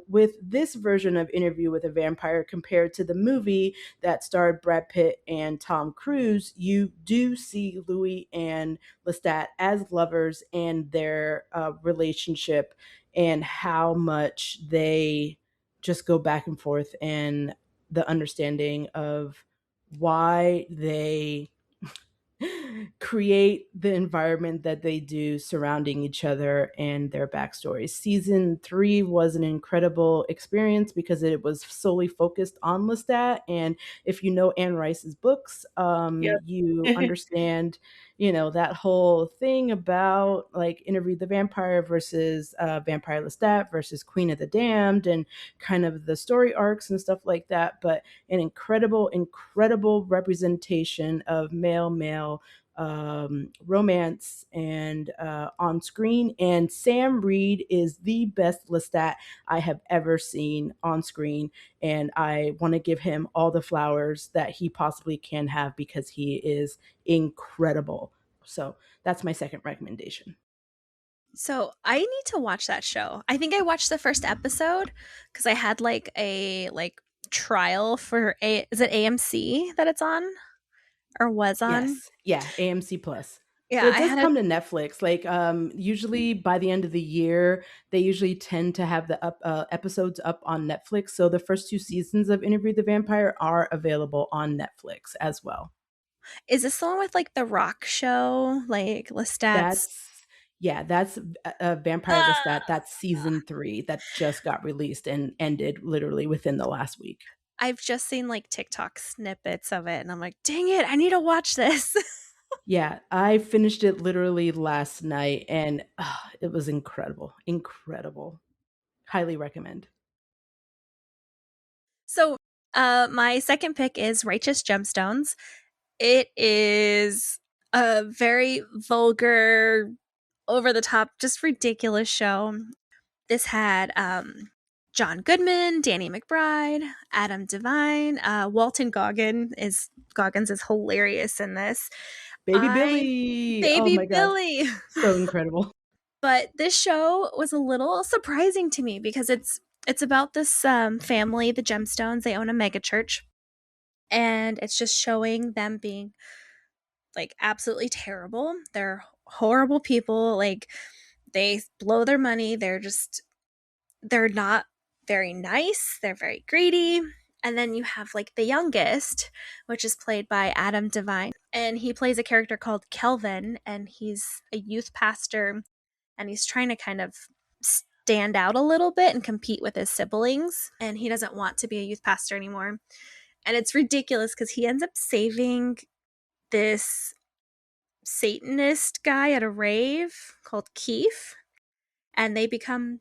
with this version of Interview with a Vampire compared to the movie that starred Brad Pitt and Tom Cruise, you do see Louis and Lestat as lovers and their relationship and how much they just go back and forth, and the understanding of why they create the environment that they do surrounding each other and their backstories. Season 3 was an incredible experience because it was solely focused on Lestat. And if you know Anne Rice's books, you Yep. understand, that whole thing about like Interview the Vampire versus Vampire Lestat versus Queen of the Damned and kind of the story arcs and stuff like that. But an incredible representation of male romance and on screen. And Sam Reed is the best Lestat I have ever seen on screen. And I want to give him all the flowers that he possibly can have because he is incredible. So that's my second recommendation. So I need to watch that show. I think I watched the first episode because I had like a trial for is it AMC that it's on or was on? Yes. Yeah, AMC Plus. Yeah, But it I does had a come to Netflix. Like usually by the end of the year, they usually tend to have the episodes up on Netflix. So the first 2 seasons of Interview the Vampire are available on Netflix as well. Is this the one with like the rock show, like Lestat's? That's Vampire Lestat. That's season 3 that just got released and ended literally within the last week. I've just seen like TikTok snippets of it and I'm like, dang it, I need to watch this. Yeah, I finished it literally last night and it was incredible. Incredible. Highly recommend. So, my second pick is Righteous Gemstones. It is a very vulgar, over the top, just ridiculous show. This had John Goodman, Danny McBride, Adam Devine, Walton Goggins is hilarious in this. Baby Billy. Oh Baby my God. Billy. So incredible. But this show was a little surprising to me because it's about this family, the Gemstones. They own a mega church, and it's just showing them being like absolutely terrible. They're horrible people. Like they blow their money. They're not very nice. They're very greedy. And then you have like the youngest, which is played by Adam Devine, and he plays a character called Kelvin, and he's a youth pastor, and he's trying to kind of stand out a little bit and compete with his siblings, and he doesn't want to be a youth pastor anymore. And it's ridiculous because he ends up saving this Satanist guy at a rave called Keith, and they become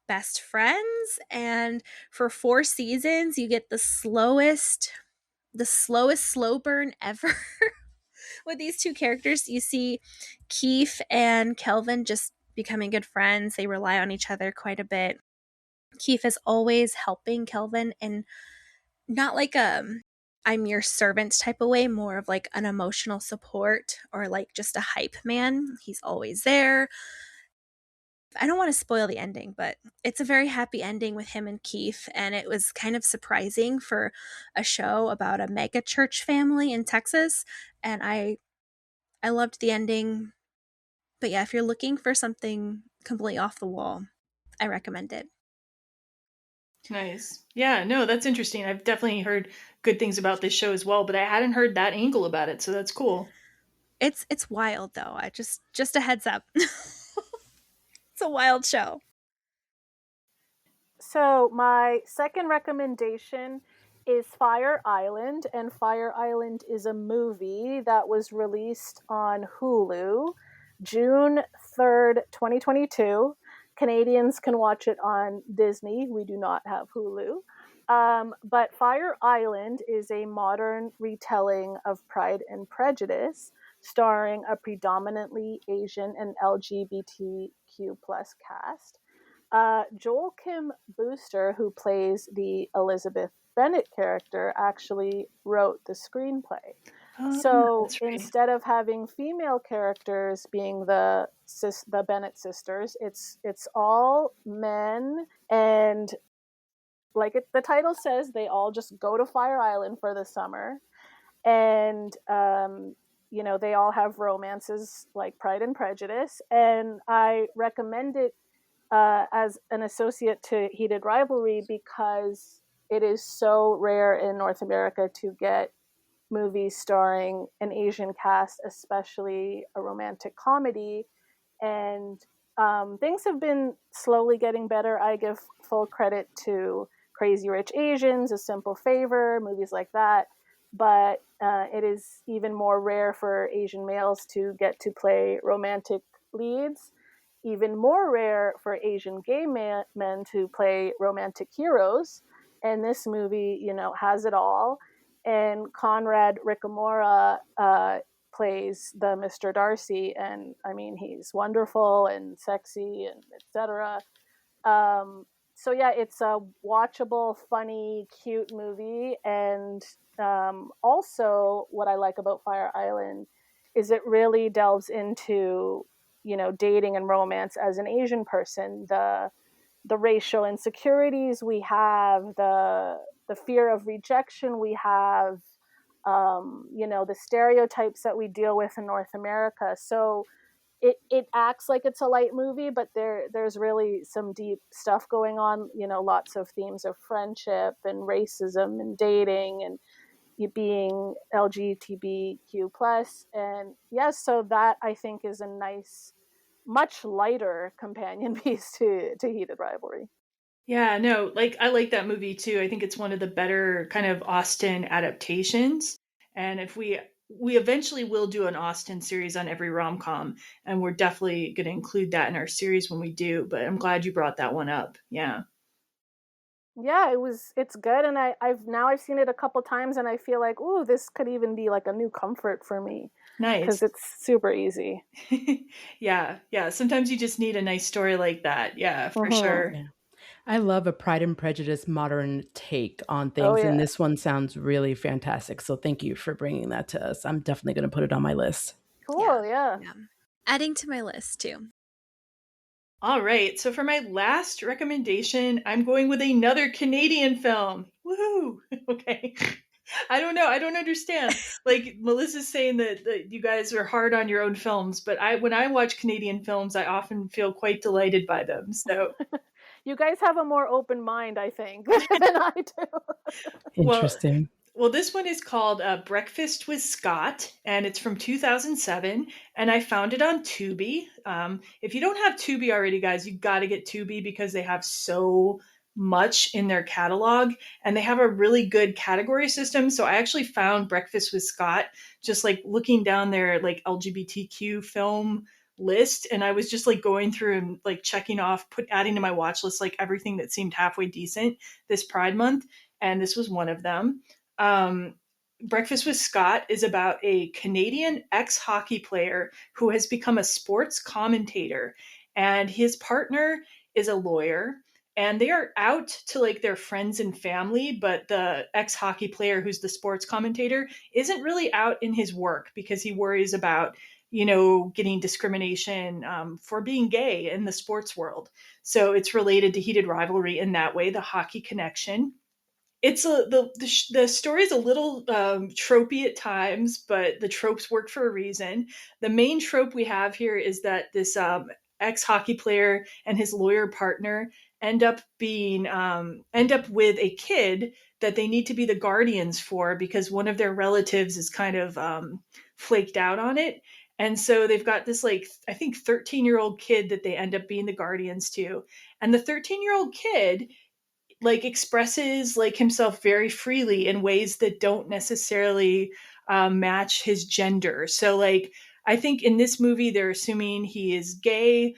best friends. And for 4 seasons, you get the slowest slow burn ever with these two characters. You see Keith and Kelvin just becoming good friends. They rely on each other quite a bit. Keith is always helping Kelvin in not like a I'm your servant type of way, more of like an emotional support or like just a hype man. He's always there. I don't want to spoil the ending, but it's a very happy ending with him and Keith, and it was kind of surprising for a show about a mega church family in Texas, and I loved the ending. But yeah, if you're looking for something completely off the wall, I recommend it. Nice. Yeah, no, that's interesting. I've definitely heard good things about this show as well, but I hadn't heard that angle about it, so that's cool. It's wild though. I just a heads up. It's a wild show. So my second recommendation is Fire Island, and Fire Island is a movie that was released on Hulu June 3rd, 2022. Canadians can watch it on Disney. We do not have Hulu. But Fire Island is a modern retelling of Pride and Prejudice, starring a predominantly Asian and LGBTQ plus cast. Joel Kim Booster, who plays the Elizabeth Bennet character, actually wrote the screenplay. So right. instead of having female characters being the Bennett sisters, it's all men, and like the title says, they all just go to Fire Island for the summer, and they all have romances like Pride and Prejudice, and I recommend it as an associate to Heated Rivalry because it is so rare in North America to get movies starring an Asian cast, especially a romantic comedy. And things have been slowly getting better. I give full credit to Crazy Rich Asians, A Simple Favor, movies like that. But it is even more rare for Asian males to get to play romantic leads. Even more rare for Asian gay men to play romantic heroes. And this movie, has it all. And Conrad Ricamora plays the Mr. Darcy, and I mean he's wonderful and sexy and etc. So yeah, it's a watchable, funny, cute movie, and also what I like about Fire Island is it really delves into dating and romance as an Asian person, the racial insecurities we have, the fear of rejection we have, the stereotypes that we deal with in North America. So it acts like it's a light movie, but there's really some deep stuff going on. Lots of themes of friendship and racism and dating and being LGBTQ plus. And yes, so that I think is a nice, much lighter companion piece to Heated Rivalry. Yeah, no, like I like that movie too. I think it's one of the better kind of Austen adaptations. And if we eventually will do an Austen series on Every Rom Com, and we're definitely going to include that in our series when we do. But I'm glad you brought that one up. Yeah. Yeah, it's good, and I've seen it a couple times, and I feel like, ooh, this could even be like a new comfort for me. Nice. Because it's super easy. Yeah. Sometimes you just need a nice story like that. Yeah, for sure. Yeah. I love a Pride and Prejudice modern take on things, and this one sounds really fantastic. So thank you for bringing that to us. I'm definitely going to put it on my list. Cool, yeah. Adding to my list, too. All right, so for my last recommendation, I'm going with another Canadian film. Woohoo! Okay. I don't know. I don't understand. Like Melissa's saying that you guys are hard on your own films, but when I watch Canadian films, I often feel quite delighted by them. So you guys have a more open mind, I think, than I do. Interesting. Well, this one is called Breakfast with Scot, and it's from 2007, and I found it on Tubi. If you don't have Tubi already, guys, you got to get Tubi because they have so much in their catalog, and they have a really good category system. So I actually found Breakfast with Scot just like looking down their like LGBTQ film list, and I was just like going through and like checking off, adding to my watch list like everything that seemed halfway decent this Pride Month, and this was one of them. Breakfast with Scot is about a Canadian ex-hockey player who has become a sports commentator, and his partner is a lawyer, and they are out to like their friends and family, but the ex-hockey player who's the sports commentator isn't really out in his work because he worries about getting discrimination for being gay in the sports world. So it's related to Heated Rivalry in that way, the hockey connection. It's the story is a little tropey at times, but the tropes work for a reason. The main trope we have here is that this ex hockey player and his lawyer partner end up with a kid that they need to be the guardians for because one of their relatives is kind of flaked out on it. And so they've got this like I think 13-year-old kid that they end up being the guardians to, and the 13-year-old kid like expresses like himself very freely in ways that don't necessarily match his gender. So like I think in this movie they're assuming he is gay.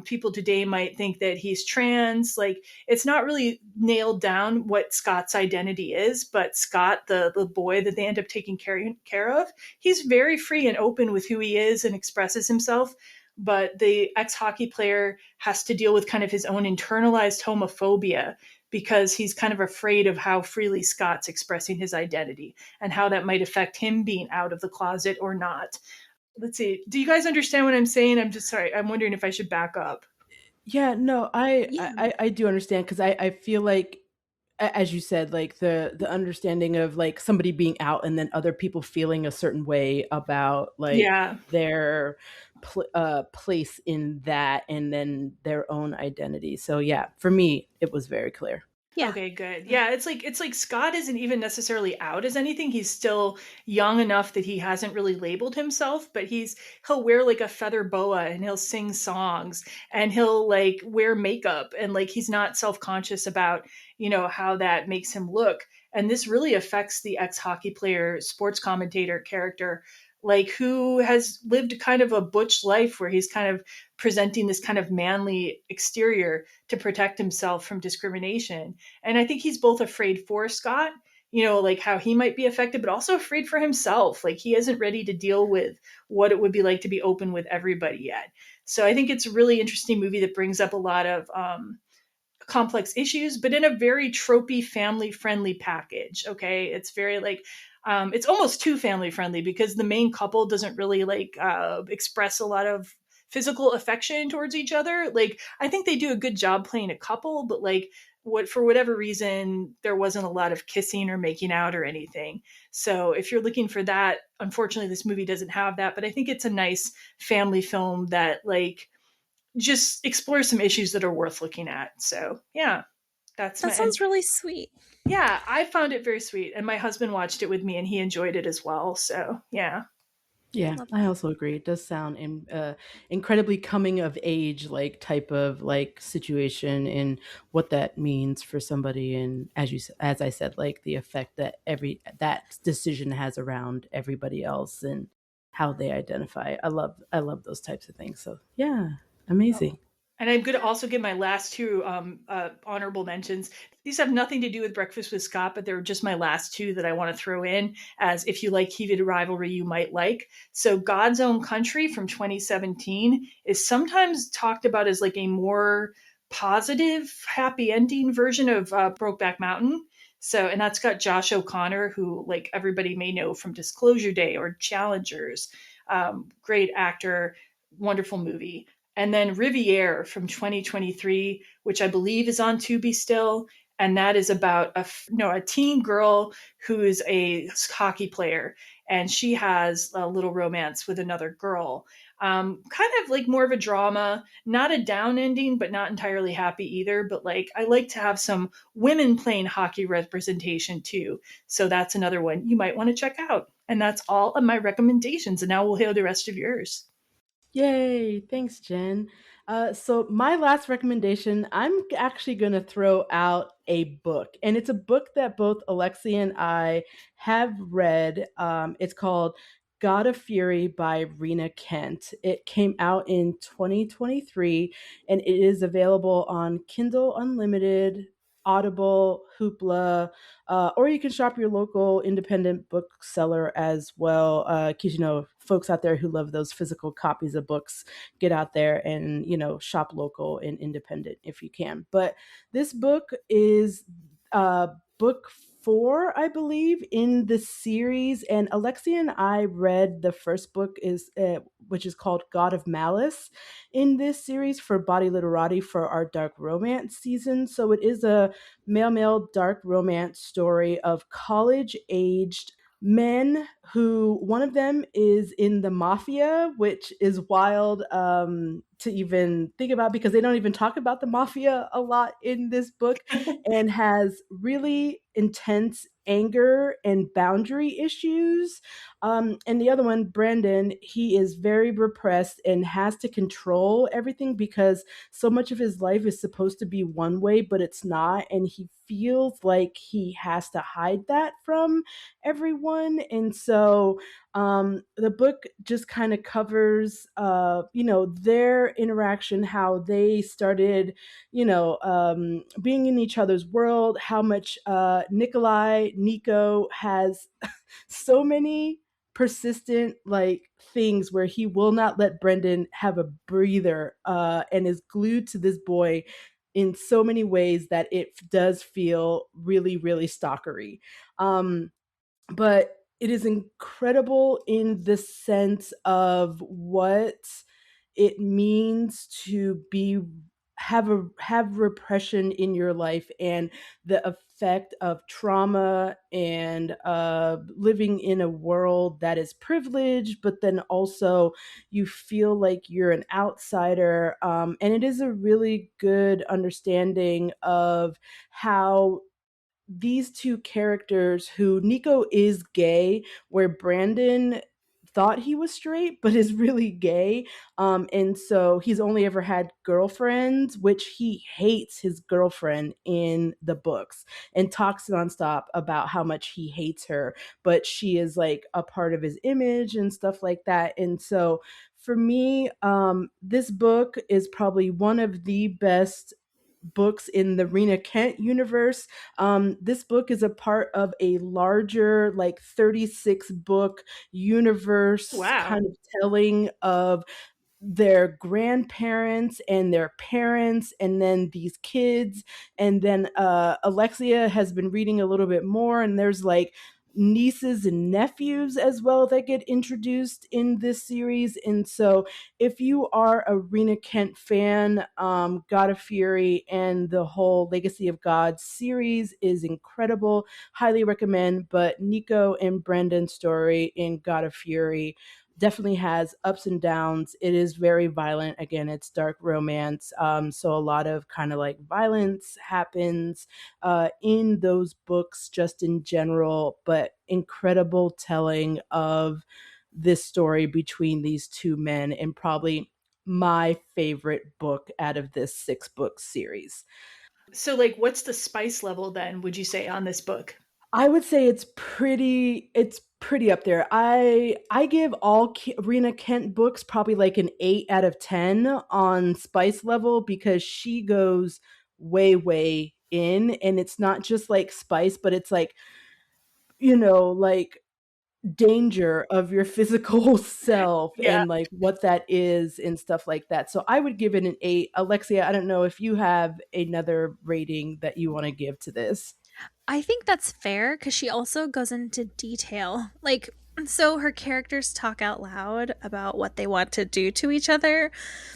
People today might think that he's trans. Like it's not really nailed down what Scott's identity is, but Scott, the boy that they end up taking care of, he's very free and open with who he is and expresses himself. But the ex-hockey player has to deal with kind of his own internalized homophobia because he's kind of afraid of how freely Scott's expressing his identity and how that might affect him being out of the closet or not. Let's see. Do you guys understand what I'm saying? I'm just sorry. I'm wondering if I should back up. Yeah, no, I do understand because I feel like, as you said, like the understanding of like somebody being out and then other people feeling a certain way about like their place in that and then their own identity. So yeah, for me, it was very clear. Yeah. Okay, good. Yeah, it's like Scott isn't even necessarily out as anything. He's still young enough that he hasn't really labeled himself, but he'll wear like a feather boa and he'll sing songs and he'll like wear makeup and like he's not self-conscious about, how that makes him look. And this really affects the ex-hockey player, sports commentator character, like who has lived kind of a butch life where he's kind of presenting this kind of manly exterior to protect himself from discrimination. And I think he's both afraid for Scott, like how he might be affected, but also afraid for himself. Like he isn't ready to deal with what it would be like to be open with everybody yet. So I think it's a really interesting movie that brings up a lot of complex issues, but in a very tropey, family friendly package. Okay. It's very like, it's almost too family friendly because the main couple doesn't really like express a lot of physical affection towards each other. Like, I think they do a good job playing a couple, but like, for whatever reason, there wasn't a lot of kissing or making out or anything. So if you're looking for that, unfortunately, this movie doesn't have that. But I think it's a nice family film that like just explore some issues that are worth looking at. So yeah, that's That sounds really sweet. yeah, I found it very sweet, and my husband watched it with me, and he enjoyed it as well. So yeah, Yeah, Love I that. also agree. It does sound incredibly coming of age like type of like situation and what that means for somebody, and as I said, like the effect that every that decision has around everybody else and how they identify. I love those types of things. So yeah, amazing. and I'm going to also give my last two honorable mentions. These have nothing to do with Breakfast with Scott, but they're just my last two that I want to throw in as if you like heated rivalry, you might like. So, God's Own Country from 2017 is sometimes talked about as like a more positive, happy ending version of Brokeback Mountain. So, and that's got Josh O'Connor, who like everybody may know from Disclosure Day or Challengers. Great actor, wonderful movie. And then Rivière from 2023, which I believe is on Tubi still, and that is about a teen girl who is a hockey player, and she has a little romance with another girl. Kind of like more of a drama, not a down ending, but not entirely happy either. But like I like to have some women playing hockey representation too, so that's another one you might want to check out. And that's all of my recommendations. And now we'll hear the rest of yours. Yay! Thanks, Jen. So my last recommendation, I'm actually going to throw out a book, and it's a book that both Alexia and I have read. It's called God of Fury by Rina Kent. It came out in 2023, and it is available on Kindle Unlimited, Audible, Hoopla, or you can shop your local independent bookseller as well. Because folks out there who love those physical copies of books, get out there and shop local and independent if you can. But this book is book 4, I believe, in the series. And Alexia and I read the first book, which is called God of Malice, in this series for Bawdy Literati for our dark romance season. So it is a male dark romance story of college aged men who one of them is in the mafia, which is wild to even think about because they don't even talk about the mafia a lot in this book, and has really intense anger and boundary issues. And the other one, Brandon, he is very repressed and has to control everything because so much of his life is supposed to be one way, but it's not. And he feels like he has to hide that from everyone. And so the book just kind of covers, their interaction, how they started, being in each other's world, how much Nico has so many persistent like things where he will not let Brendan have a breather, and is glued to this boy in so many ways that it does feel really, really stalkery. But it is incredible in the sense of what it means to be have repression in your life and the effect of trauma and living in a world that is privileged, but then also you feel like you're an outsider. And it is a really good understanding of how these two characters, who Nico is gay, where Brandon thought he was straight but is really gay, and so he's only ever had girlfriends, which he hates his girlfriend in the books and talks nonstop about how much he hates her, but she is like a part of his image and stuff like that. And so for me, this book is probably one of the best books in the Rina Kent universe. This book is a part of a larger, like 36 book universe, Wow. kind of telling of their grandparents and their parents and then these kids. And then Alexia has been reading a little bit more, and there's like nieces and nephews as well that get introduced in this series. And so if you are a Rina Kent fan, God of Fury and the whole Legacy of God series is incredible. Highly recommend. But Nico and Brandon's story in God of Fury definitely has ups and downs. It is very violent. Again, it's dark romance. So a lot of kind of like violence happens in those books just in general, but incredible telling of this story between these two men, and probably my favorite book out of this 6-book series. So, like, what's the spice level then, would you say, on this book? I would say it's pretty up there. I give all Rina Kent books probably like an 8 out of 10 on spice level, because she goes way in, and it's not just like spice, but it's like, like danger of your physical self Yeah. and like what that is and stuff like that. So I would give it an 8. Alexia, I don't know if you have another rating that you want to give to this. I think that's fair because she also goes into detail. Like, so her characters talk out loud about what they want to do to each other.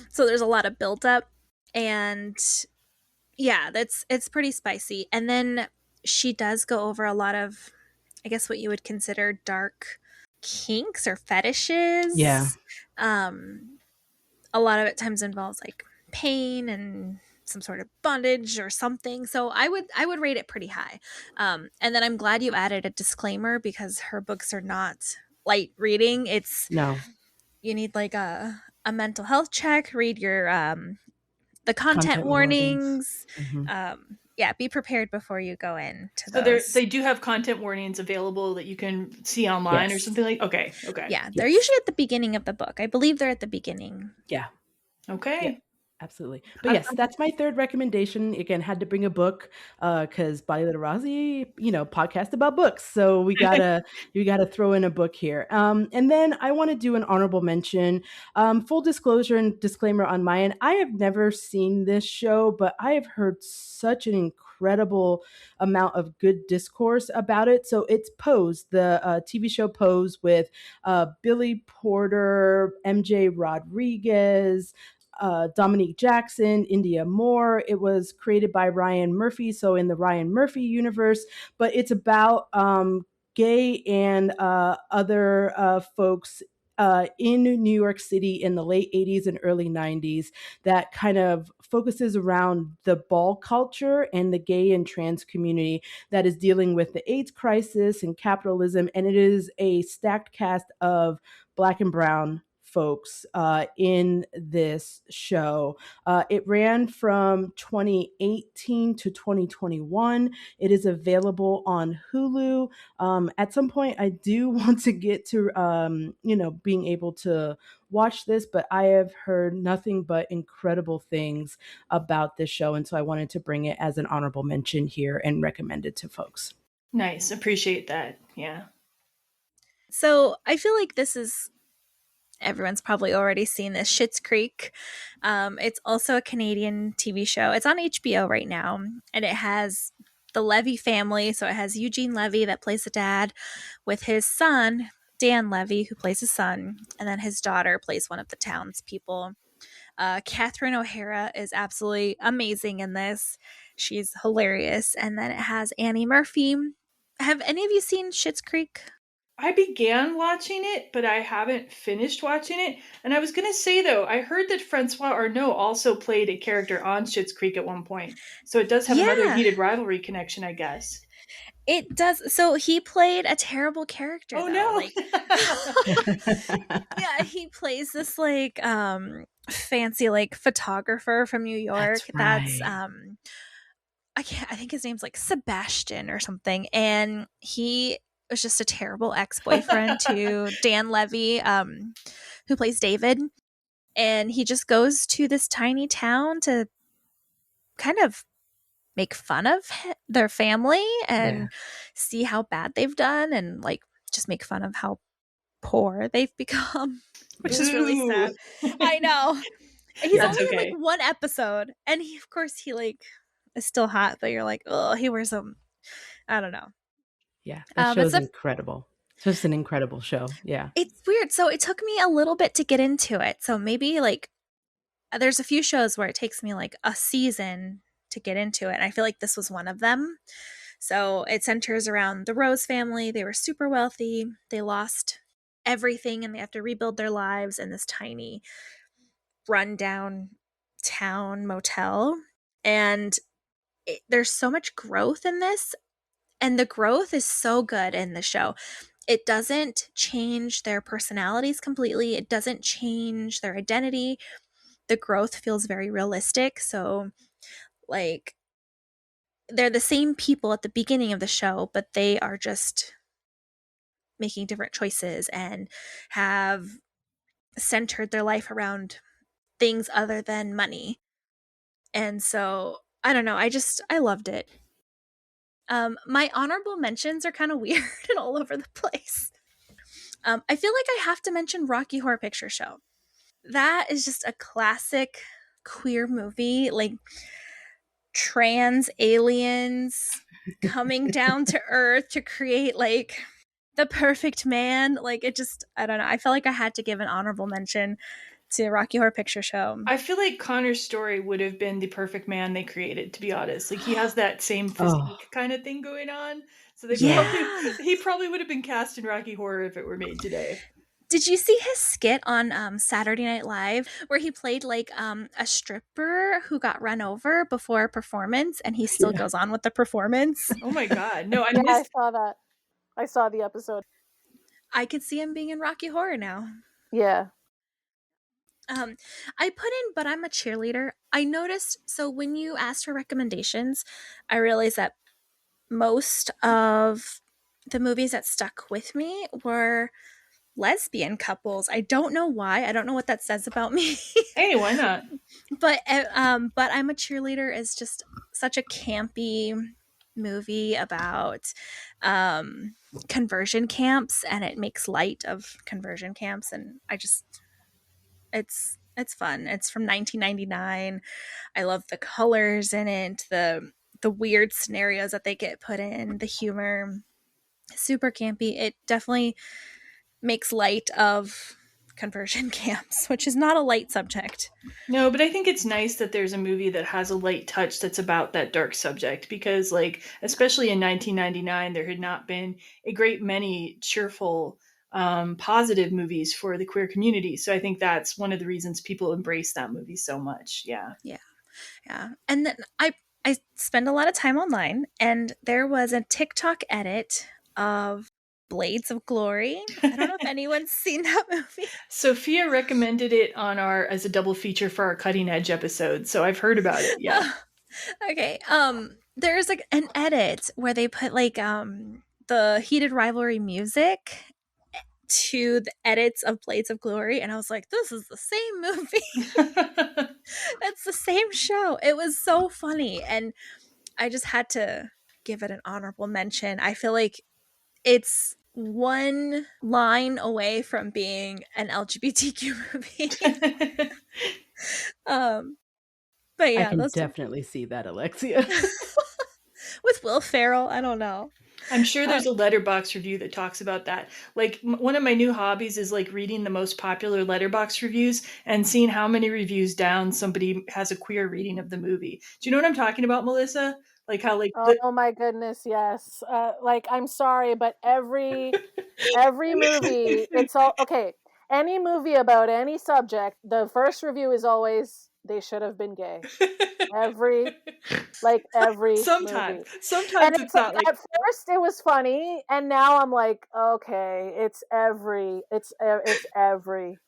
So there's a lot of buildup. And yeah, it's pretty spicy. And then she does go over a lot of, I guess, what you would consider dark kinks or fetishes. Yeah. A lot of it times involves like pain and some sort of bondage or something. So I would rate it pretty high. And then I'm glad you added a disclaimer, because her books are not light reading. It's No. You need like a mental health check, read your the content warnings. warnings. Yeah, be prepared before you go in to So those. they do have content warnings available that you can see online, or Yes. something like. Okay. Yeah, they're usually at the beginning of the book. I believe they're at the beginning. Yeah. Okay. Yeah. Absolutely. But yes, that's my third recommendation. Again, had to bring a book because Bawdy Literati, podcast about books. So we gotta throw in a book here. And then I want to do an honorable mention. Full disclosure and disclaimer on my end, I have never seen this show, but I have heard such an incredible amount of good discourse about it. So it's Pose, the TV show Pose, with Billy Porter, MJ Rodriguez, Dominique Jackson, India Moore. It was created by Ryan Murphy, so in the Ryan Murphy universe, but it's about gay and other folks in New York City in the late 80s and early 90s, that kind of focuses around the ball culture and the gay and trans community that is dealing with the AIDS crisis and capitalism. And it is a stacked cast of Black and brown folks in this show. It ran from 2018 to 2021. It is available on Hulu. At some point, I do want to get to, being able to watch this, but I have heard nothing but incredible things about this show. And so I wanted to bring it as an honorable mention here and recommend it to folks. Nice. Appreciate that. Yeah. So I feel like this is, everyone's probably already seen this, Schitt's Creek. It's also a Canadian TV show. It's on HBO right now, and it has the Levy family. So it has Eugene Levy that plays the dad, with his son, Dan Levy, who plays his son, and then his daughter plays one of the townspeople. Catherine O'Hara is absolutely amazing in this. She's hilarious. And then it has Annie Murphy. Have any of you seen Schitt's Creek? I began watching it, but I haven't finished watching it. And I was going to say, though, I heard that Francois Arnault also played a character on Schitt's Creek at one point. So it does have another heated rivalry connection, I guess. It does. So he played a terrible character. Oh, though. no. Yeah, he plays this like fancy like photographer from New York. That's I think his name's like Sebastian or something. And he was just a terrible ex-boyfriend to Dan Levy, who plays David. And he just goes to this tiny town to kind of make fun of their family and see how bad they've done and like just make fun of how poor they've become, which is really sad. I know. He's only in like one episode, and he, of course, he like is still hot, but you're like, oh, he wears some. I don't know. Yeah, that show's incredible. It's just an incredible show. Yeah, it's weird. So it took me a little bit to get into it. So maybe like there's a few shows where it takes me like a season to get into it, and I feel like this was one of them. So it centers around the Rose family. They were super wealthy. They lost everything, and they have to rebuild their lives in this tiny rundown town motel. And there's so much growth in this, and the growth is so good in the show. It doesn't change their personalities completely. It doesn't change their identity. The growth feels very realistic. So like they're the same people at the beginning of the show, but they are just making different choices and have centered their life around things other than money. And so I don't know, I loved it. My honorable mentions are kind of weird and all over the place. I feel like I have to mention Rocky Horror Picture Show. That is just a classic queer movie, like trans aliens coming down to Earth to create like the perfect man. Like it just, I don't know. I felt like I had to give an honorable mention to Rocky Horror Picture Show. I feel like Connor's story would have been the perfect man they created, to be honest. Like he has that same physique kind of thing going on. So he probably would have been cast in Rocky Horror if it were made today. Did you see his skit on Saturday Night Live where he played like a stripper who got run over before a performance and he still goes on with the performance? Oh my God. No, I saw that. I saw the episode. I could see him being in Rocky Horror now. Yeah. I put in But I'm a Cheerleader. I noticed, so when you asked for recommendations, I realized that most of the movies that stuck with me were lesbian couples. I don't know why. I don't know what that says about me. Hey, why not? But I'm a Cheerleader is just such a campy movie about conversion camps, and it makes light of conversion camps, and it's fun. It's from 1999. I love the colors in it, the weird scenarios that they get put in, the humor, super campy. It definitely makes light of conversion camps, which is not a light subject. No, but I think it's nice that there's a movie that has a light touch that's about that dark subject, because like especially in 1999 there had not been a great many cheerful positive movies for the queer community. So I think that's one of the reasons people embrace that movie so much. Yeah. And then I spend a lot of time online, and there was a TikTok edit of Blades of Glory. I don't know if anyone's seen that movie. Sophia recommended it as a double feature for our Cutting Edge episode, so I've heard about it. Yeah. Okay. There's like an edit where they put like the Heated Rivalry music to the edits of Blades of Glory, and I was like, this is the same movie. It's the same show. It was so funny, and I just had to give it an honorable mention. I feel like it's one line away from being an LGBTQ movie. But yeah, I can definitely see that, Alexia. With Will Ferrell, I don't know. I'm sure there's a Letterboxd review that talks about that. Like one of my new hobbies is like reading the most popular Letterboxd reviews and seeing how many reviews down somebody has a queer reading of the movie. Do you know what I'm talking about, Melissa? Like how like Oh my goodness, yes. Like I'm sorry, but every movie, it's all okay. Any movie about any subject, the first review is always they should have been gay. Every movie. And sometimes it's it's like not like at first it was funny, and now I'm like, okay, it's every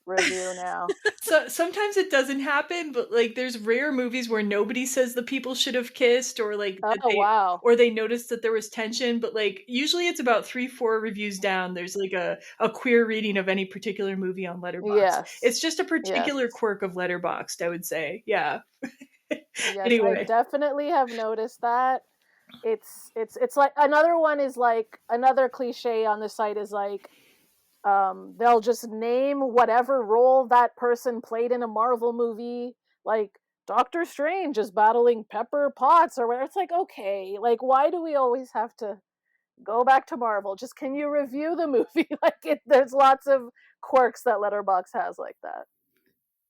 review now. so sometimes it doesn't happen, but like there's rare movies where nobody says the people should have kissed or like that Oh they wow. or they noticed that there was tension, but like usually it's about 3-4 reviews down there's like a queer reading of any particular movie on Letterboxd. It's Yes. just a Yes. particular quirk of Letterboxd, I would say. Yeah. Yes, I Anyway. definitely have noticed that. It's like another one is like another cliche on the site is like they'll just name whatever role that person played in a Marvel movie, like Doctor Strange is battling Pepper Potts or whatever. It's like, okay, like why do we always have to go back to Marvel? Just can you review the movie? There's lots of quirks that Letterboxd has like that.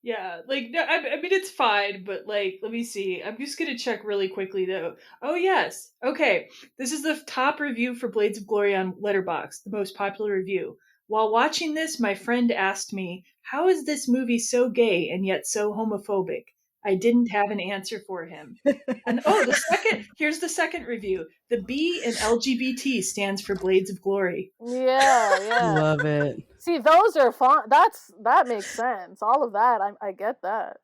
Yeah, like no, I mean it's fine, but like let me see. I'm just gonna check really quickly though. Oh yes, okay. This is the top review for Blades of Glory on Letterboxd, the most popular review. While watching this, my friend asked me, "How is this movie so gay and yet so homophobic?" I didn't have an answer for him. And oh, here's the second review. The B in LGBT stands for Blades of Glory. Yeah. Love it. See, those are fun. That makes sense. All of that, I get that.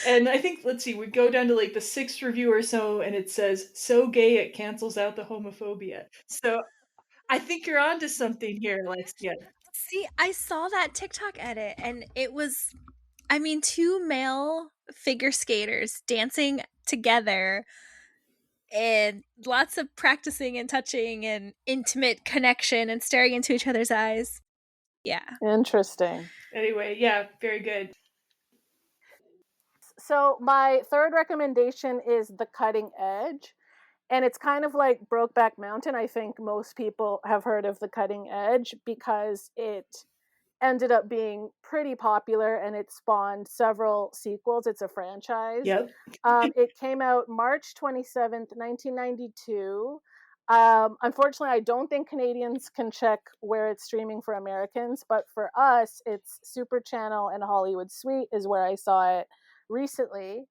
And I think, let's see, we go down to like the 6th review or so, and it says, "So gay it cancels out the homophobia." So I think you're onto something here, Alexia. See, I saw that TikTok edit and it was, I mean, two male figure skaters dancing together and lots of practicing and touching and intimate connection and staring into each other's eyes. Yeah. Interesting. Anyway, yeah, very good. So my third recommendation is The Cutting Edge. And it's kind of like Brokeback Mountain. I think most people have heard of The Cutting Edge because it ended up being pretty popular and it spawned several sequels. It's a franchise. Yep. It came out March 27th, 1992. Unfortunately, I don't think Canadians can check where it's streaming for Americans, but for us, it's Super Channel and Hollywood Suite is where I saw it recently.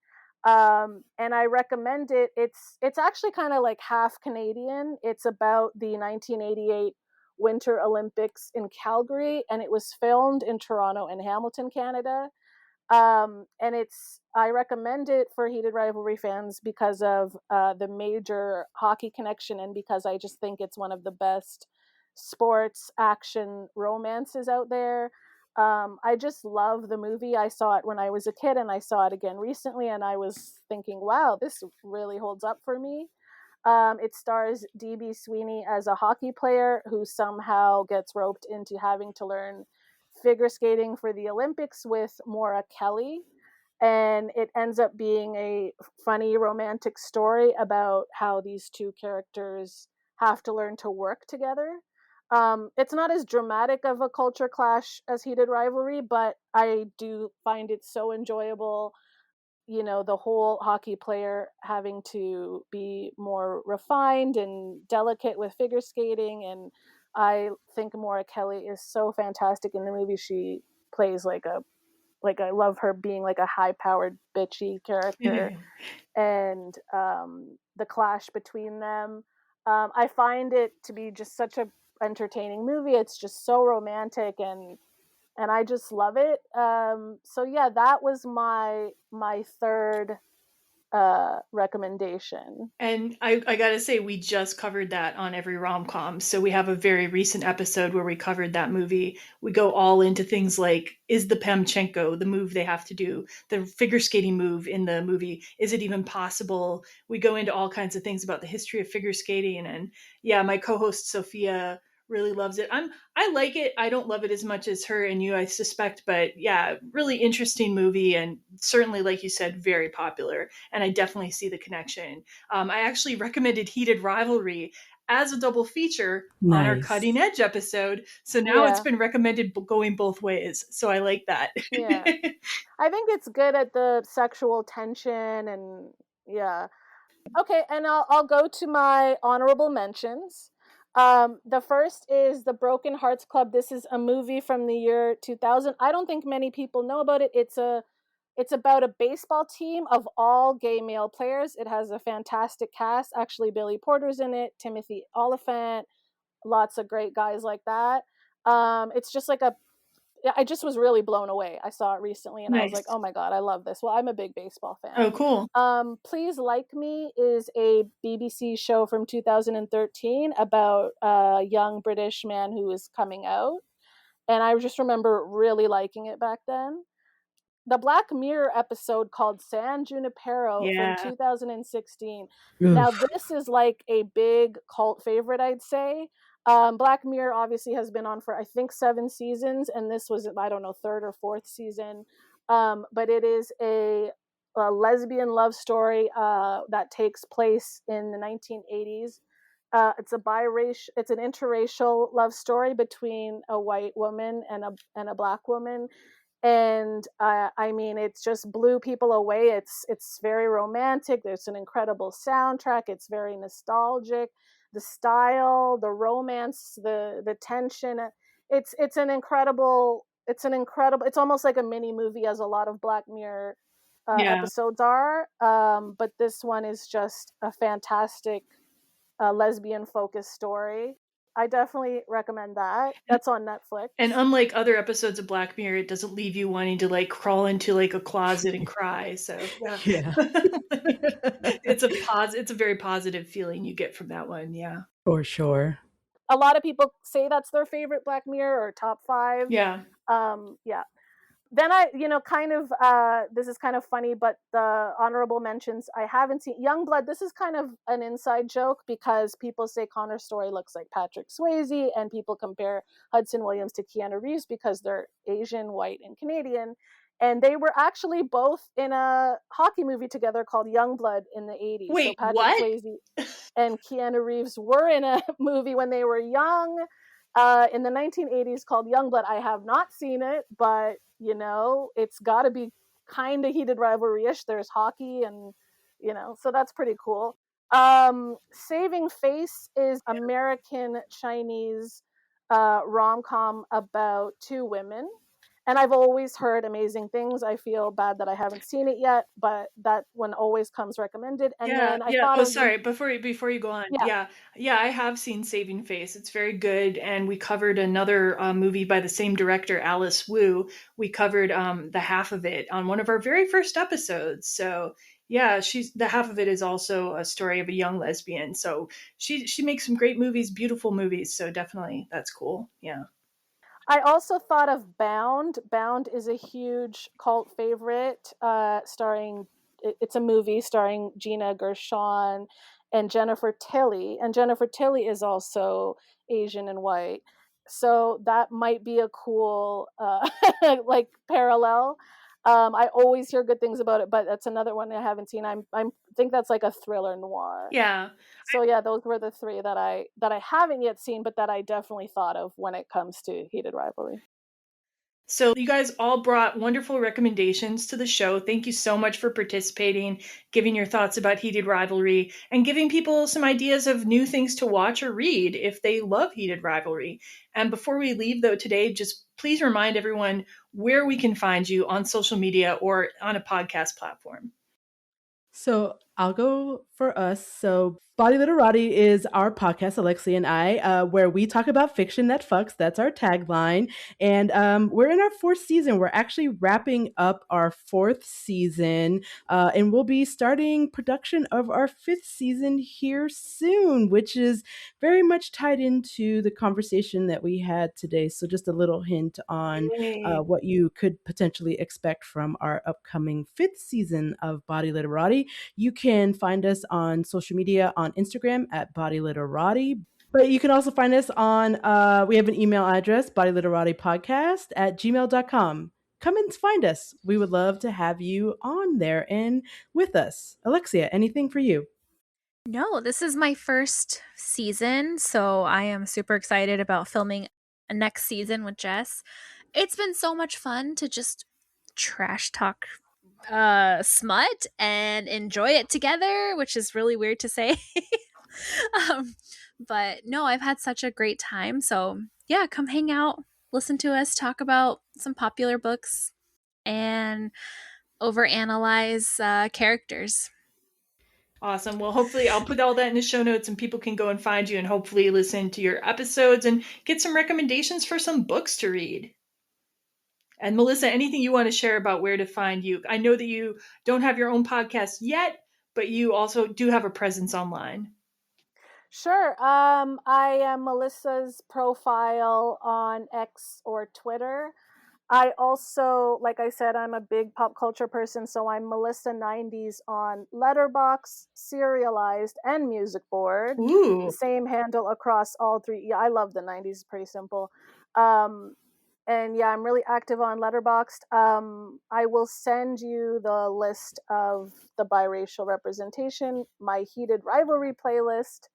And I recommend it. It's actually kind of like half Canadian. It's about the 1988 Winter Olympics in Calgary, and it was filmed in Toronto and Hamilton, Canada. And I recommend it for Heated Rivalry fans because of the major hockey connection, and because I just think it's one of the best sports action romances out there. I just love the movie. I saw it when I was a kid, and I saw it again recently, and I was thinking, wow, this really holds up for me. It stars D.B. Sweeney as a hockey player who somehow gets roped into having to learn figure skating for the Olympics with Maura Kelly. And it ends up being a funny romantic story about how these two characters have to learn to work together. It's not as dramatic of a culture clash as Heated Rivalry, but I do find it so enjoyable. You know, the whole hockey player having to be more refined and delicate with figure skating. And I think Maura Kelly is so fantastic in the movie. She plays I love her being like a high powered bitchy character. And the clash between them, I find it to be just such a entertaining movie. It's just so romantic, and I just love it. So yeah, that was my third recommendation. And I gotta say, we just covered that on Every Rom Com. So we have a very recent episode where we covered that movie. We go all into things like, is the Pamchenko the move they have to do? The figure skating move in the movie, is it even possible? We go into all kinds of things about the history of figure skating. And yeah, my co-host Sophia really loves it. I like it. I don't love it as much as her and you, I suspect, but yeah, really interesting movie, and certainly, like you said, very popular. And I definitely see the connection. I actually recommended Heated Rivalry as a double feature on our Nice. Cutting Edge episode. So now it's Yeah. been recommended going both ways. So I like that. Yeah. I think it's good at the sexual tension and yeah. Okay, and I'll go to my honorable mentions. The first is The Broken Hearts Club. This is a movie from the year 2000. I don't think many people know about it. It's about a baseball team of all gay male players. It has a fantastic cast. Actually, Billy Porter's in it, Timothy Oliphant, lots of great guys like that. It's just like I just was really blown away. I saw it recently and I was like, Nice. oh my God, I love this. Well, I'm a big baseball fan. Oh, cool. Please Like Me is a BBC show from 2013 about a young British man who is coming out. And I just remember really liking it back then. The Black Mirror episode called San Junipero Yeah. from 2016. Now, Oof. this is like a big cult favorite, I'd say. Black Mirror obviously has been on for, I think, 7 seasons, and this was, I don't know, 3rd or 4th season. But it is a lesbian love story that takes place in the 1980s. It's an interracial love story between a white woman and a black woman, and I mean, it just blew people away. It's very romantic. There's an incredible soundtrack. It's very nostalgic. The style, the romance, the tension. It's an incredible. It's almost like a mini movie, as a lot of Black Mirror episodes are. But this one is just a fantastic lesbian focused story. I definitely recommend that. That's on Netflix. And unlike other episodes of Black Mirror, it doesn't leave you wanting to like crawl into like a closet and cry. So Yeah. it's a very positive feeling you get from that one. Yeah. For sure. A lot of people say that's their favorite Black Mirror or top 5. Yeah. Yeah. Then this is kind of funny, but the honorable mentions I haven't seen. Youngblood, this is kind of an inside joke because people say Connor Story looks like Patrick Swayze, and people compare Hudson Williams to Keanu Reeves because they're Asian, white, and Canadian. And they were actually both in a hockey movie together called Youngblood in the 80s. Wait, so Patrick what? Swayze and Keanu Reeves were in a movie when they were young in the 1980s called Youngblood. I have not seen it, but it's got to be kind of Heated Rivalry-ish. There's hockey and, so that's pretty cool. Saving Face is American-Chinese rom-com about 2 women. And I've always heard amazing things. I feel bad that I haven't seen it yet, but that one always comes recommended. And then I thought sorry, before you go on. Yeah, I have seen Saving Face. It's very good, and we covered another movie by the same director, Alice Wu. We covered the half of it on one of our very first episodes. So yeah, the half of it is also a story of a young lesbian. So she makes some great movies, beautiful movies. So definitely, that's cool. Yeah. I also thought of Bound. Bound is a huge cult favorite, it's a movie starring Gina Gershon and Jennifer Tilly. And Jennifer Tilly is also Asian and white. So that might be a cool like parallel. I always hear good things about it, but that's another one I haven't seen. I think that's like a thriller noir. Yeah. So yeah, those were the 3 that I haven't yet seen, but that I definitely thought of when it comes to Heated Rivalry. So you guys all brought wonderful recommendations to the show. Thank you so much for participating, giving your thoughts about Heated Rivalry, and giving people some ideas of new things to watch or read if they love Heated Rivalry. And before we leave, though, today, just please remind everyone where we can find you on social media or on a podcast platform. So I'll go for us. So Bawdy Literati is our podcast, Alexia and I, where we talk about fiction that fucks. That's our tagline. And we're in our 4th season. We're actually wrapping up our 4th season, and we'll be starting production of our 5th season here soon, which is very much tied into the conversation that we had today. So just a little hint on what you could potentially expect from our upcoming 5th season of Bawdy Literati. You can find us on social media on Instagram at Bawdy Literati. But you can also find us on, we have an email address, bawdyliteratipodcast@gmail.com. Come and find us. We would love to have you on there and with us. Alexia, anything for you? No, this is my first season, so I am super excited about filming a next season with Jess. It's been so much fun to just trash talk smut and enjoy it together, which is really weird to say. um, but no, I've had such a great time. So yeah, come hang out, listen to us talk about some popular books, and overanalyze characters. Awesome. Well, hopefully I'll put all that in the show notes and people can go and find you and hopefully listen to your episodes and get some recommendations for some books to read. And Melissa, anything you want to share about where to find you? I know that you don't have your own podcast yet, but you also do have a presence online. Sure. I am Melissa's profile on X or Twitter. I also, like I said, I'm a big pop culture person, so I'm Melissa90s on Letterboxd, Serialized, and Music Board. Ooh. The same handle across all three. Yeah, I love the 90s. It's pretty simple. And yeah, I'm really active on Letterboxd. I will send you the list of the biracial representation, my Heated Rivalry playlist,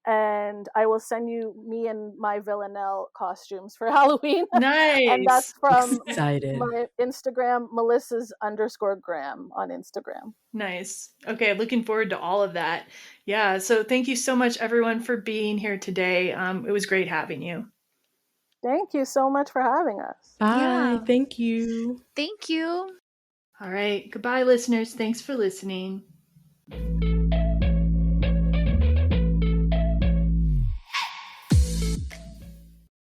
and I will send you me and my Villanelle costumes for Halloween. Nice. And that's from Excited. my Instagram, Melissa's_Graham on Instagram. Nice. Okay, looking forward to all of that. Yeah, so thank you so much, everyone, for being here today. It was great having you. Thank you so much for having us. Bye. Yeah. Thank you. Thank you. All right. Goodbye, listeners. Thanks for listening.